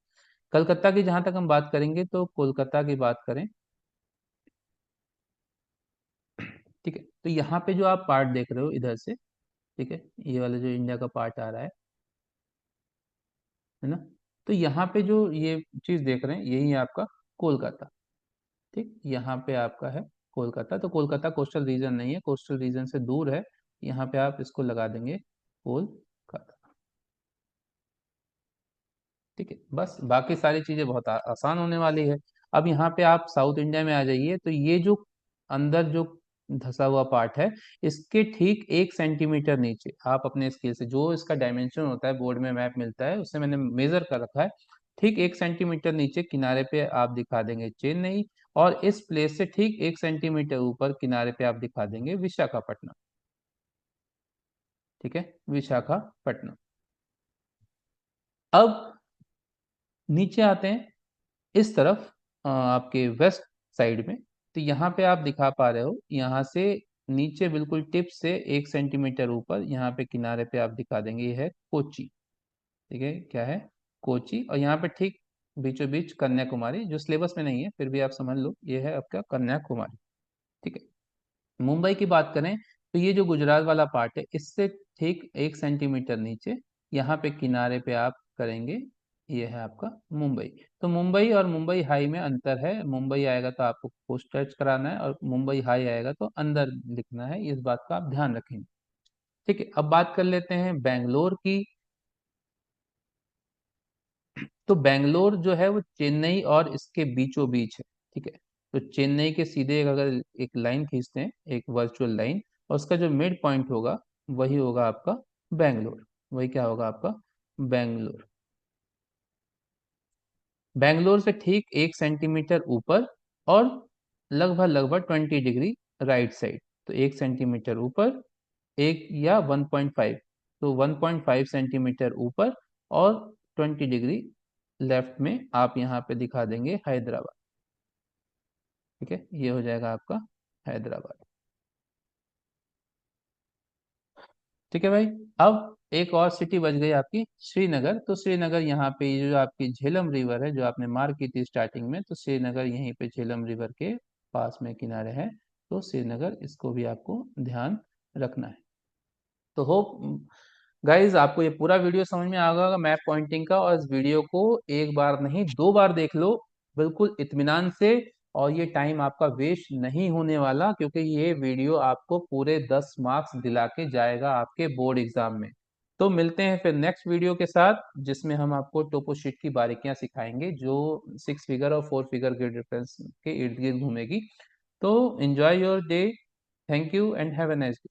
कलकत्ता की जहां तक हम बात करेंगे, तो कोलकाता की बात करें, ठीक है। तो यहाँ पे जो आप पार्ट देख रहे हो इधर से, ठीक है, ये वाला जो इंडिया का पार्ट आ रहा है ना, तो यहाँ पे जो ये चीज देख रहे हैं यही है आपका कोलकाता, ठीक। यहाँ पे आपका है कोलकाता, तो कोलकाता कोस्टल रीजन नहीं है, कोस्टल रीजन से दूर है। यहाँ पे आप इसको लगा देंगे कोलकाता, ठीक है। बस बाकी सारी चीजें बहुत आसान होने वाली है। अब यहाँ पे आप साउथ इंडिया में आ जाइए, तो ये जो अंदर जो धसा हुआ पार्ट है, इसके ठीक 1 सेंटीमीटर नीचे आप अपने स्केल से, जो इसका डायमेंशन होता है बोर्ड में मैप मिलता है उससे मैंने मेजर कर रखा है, ठीक 1 सेंटीमीटर नीचे किनारे पे आप दिखा देंगे चेन्नई, और इस प्लेस से ठीक 1 सेंटीमीटर ऊपर किनारे पे आप दिखा देंगे विशाखापट्टनम, ठीक है, विशाखापट्टनम। अब नीचे आते हैं इस तरफ, आपके वेस्ट साइड में, तो यहाँ पे आप दिखा पा रहे हो, यहाँ से नीचे बिल्कुल टिप से 1 सेंटीमीटर ऊपर यहाँ पे किनारे पे आप दिखा देंगे, ये है कोची, ठीक है, क्या है, कोची। और यहाँ पे ठीक बीचों बीच कन्याकुमारी, जो सिलेबस में नहीं है फिर भी आप समझ लो, ये है आपका कन्याकुमारी, ठीक है। मुंबई की बात करें तो ये जो गुजरात वाला पार्ट है, इससे ठीक 1 सेंटीमीटर नीचे यहाँ पे किनारे पे आप करेंगे, ये है आपका मुंबई। तो मुंबई और मुंबई हाई में अंतर है, मुंबई आएगा तो आपको पोस्ट टच कराना है, और मुंबई हाई आएगा तो अंदर लिखना है, इस बात का आप ध्यान रखेंगे। ठीक है, अब बात कर लेते हैं बेंगलोर की। तो बेंगलोर जो है वो चेन्नई और इसके बीचों बीच है। ठीक है, तो चेन्नई के सीधे अगर एक लाइन खींचते हैं, एक वर्चुअल लाइन, और उसका जो मिड पॉइंट होगा वही होगा आपका बेंगलोर। वही क्या होगा आपका बेंगलोर। बेंगलोर से ठीक 1 सेंटीमीटर ऊपर, और लगभग लगभग 20 डिग्री राइट साइड। तो 1 सेंटीमीटर ऊपर, एक या 1.5, तो 1.5 सेंटीमीटर ऊपर, और 20 डिग्री लेफ्ट में आप यहाँ पे दिखा देंगे हैदराबाद। ठीक है, ये हो जाएगा आपका हैदराबाद। ठीक है भाई। अब एक और सिटी बच गई आपकी श्रीनगर। तो श्रीनगर यहाँ पे ये जो आपकी झेलम रिवर है, जो आपने मार्क की थी स्टार्टिंग में, तो श्रीनगर यहीं पे झेलम रिवर के पास में किनारे है। तो श्रीनगर, इसको भी आपको ध्यान रखना है। तो होप गाइज आपको ये पूरा वीडियो समझ में आ गया होगा मैप पॉइंटिंग का, और इस वीडियो को एक बार नहीं 2 बार देख लो, बिल्कुल इत्मीनान से। और ये टाइम आपका वेस्ट नहीं होने वाला, क्योंकि ये वीडियो आपको पूरे 10 मार्क्स दिला के जाएगा आपके बोर्ड एग्जाम में। तो मिलते हैं फिर नेक्स्ट वीडियो के साथ, जिसमें हम आपको टोपो शीट की बारीकियां सिखाएंगे, जो 6 फिगर और 4 फिगर के डिफरेंस के इर्द गिर्द घूमेगी। तो enjoy your day. Thank you and have a nice day.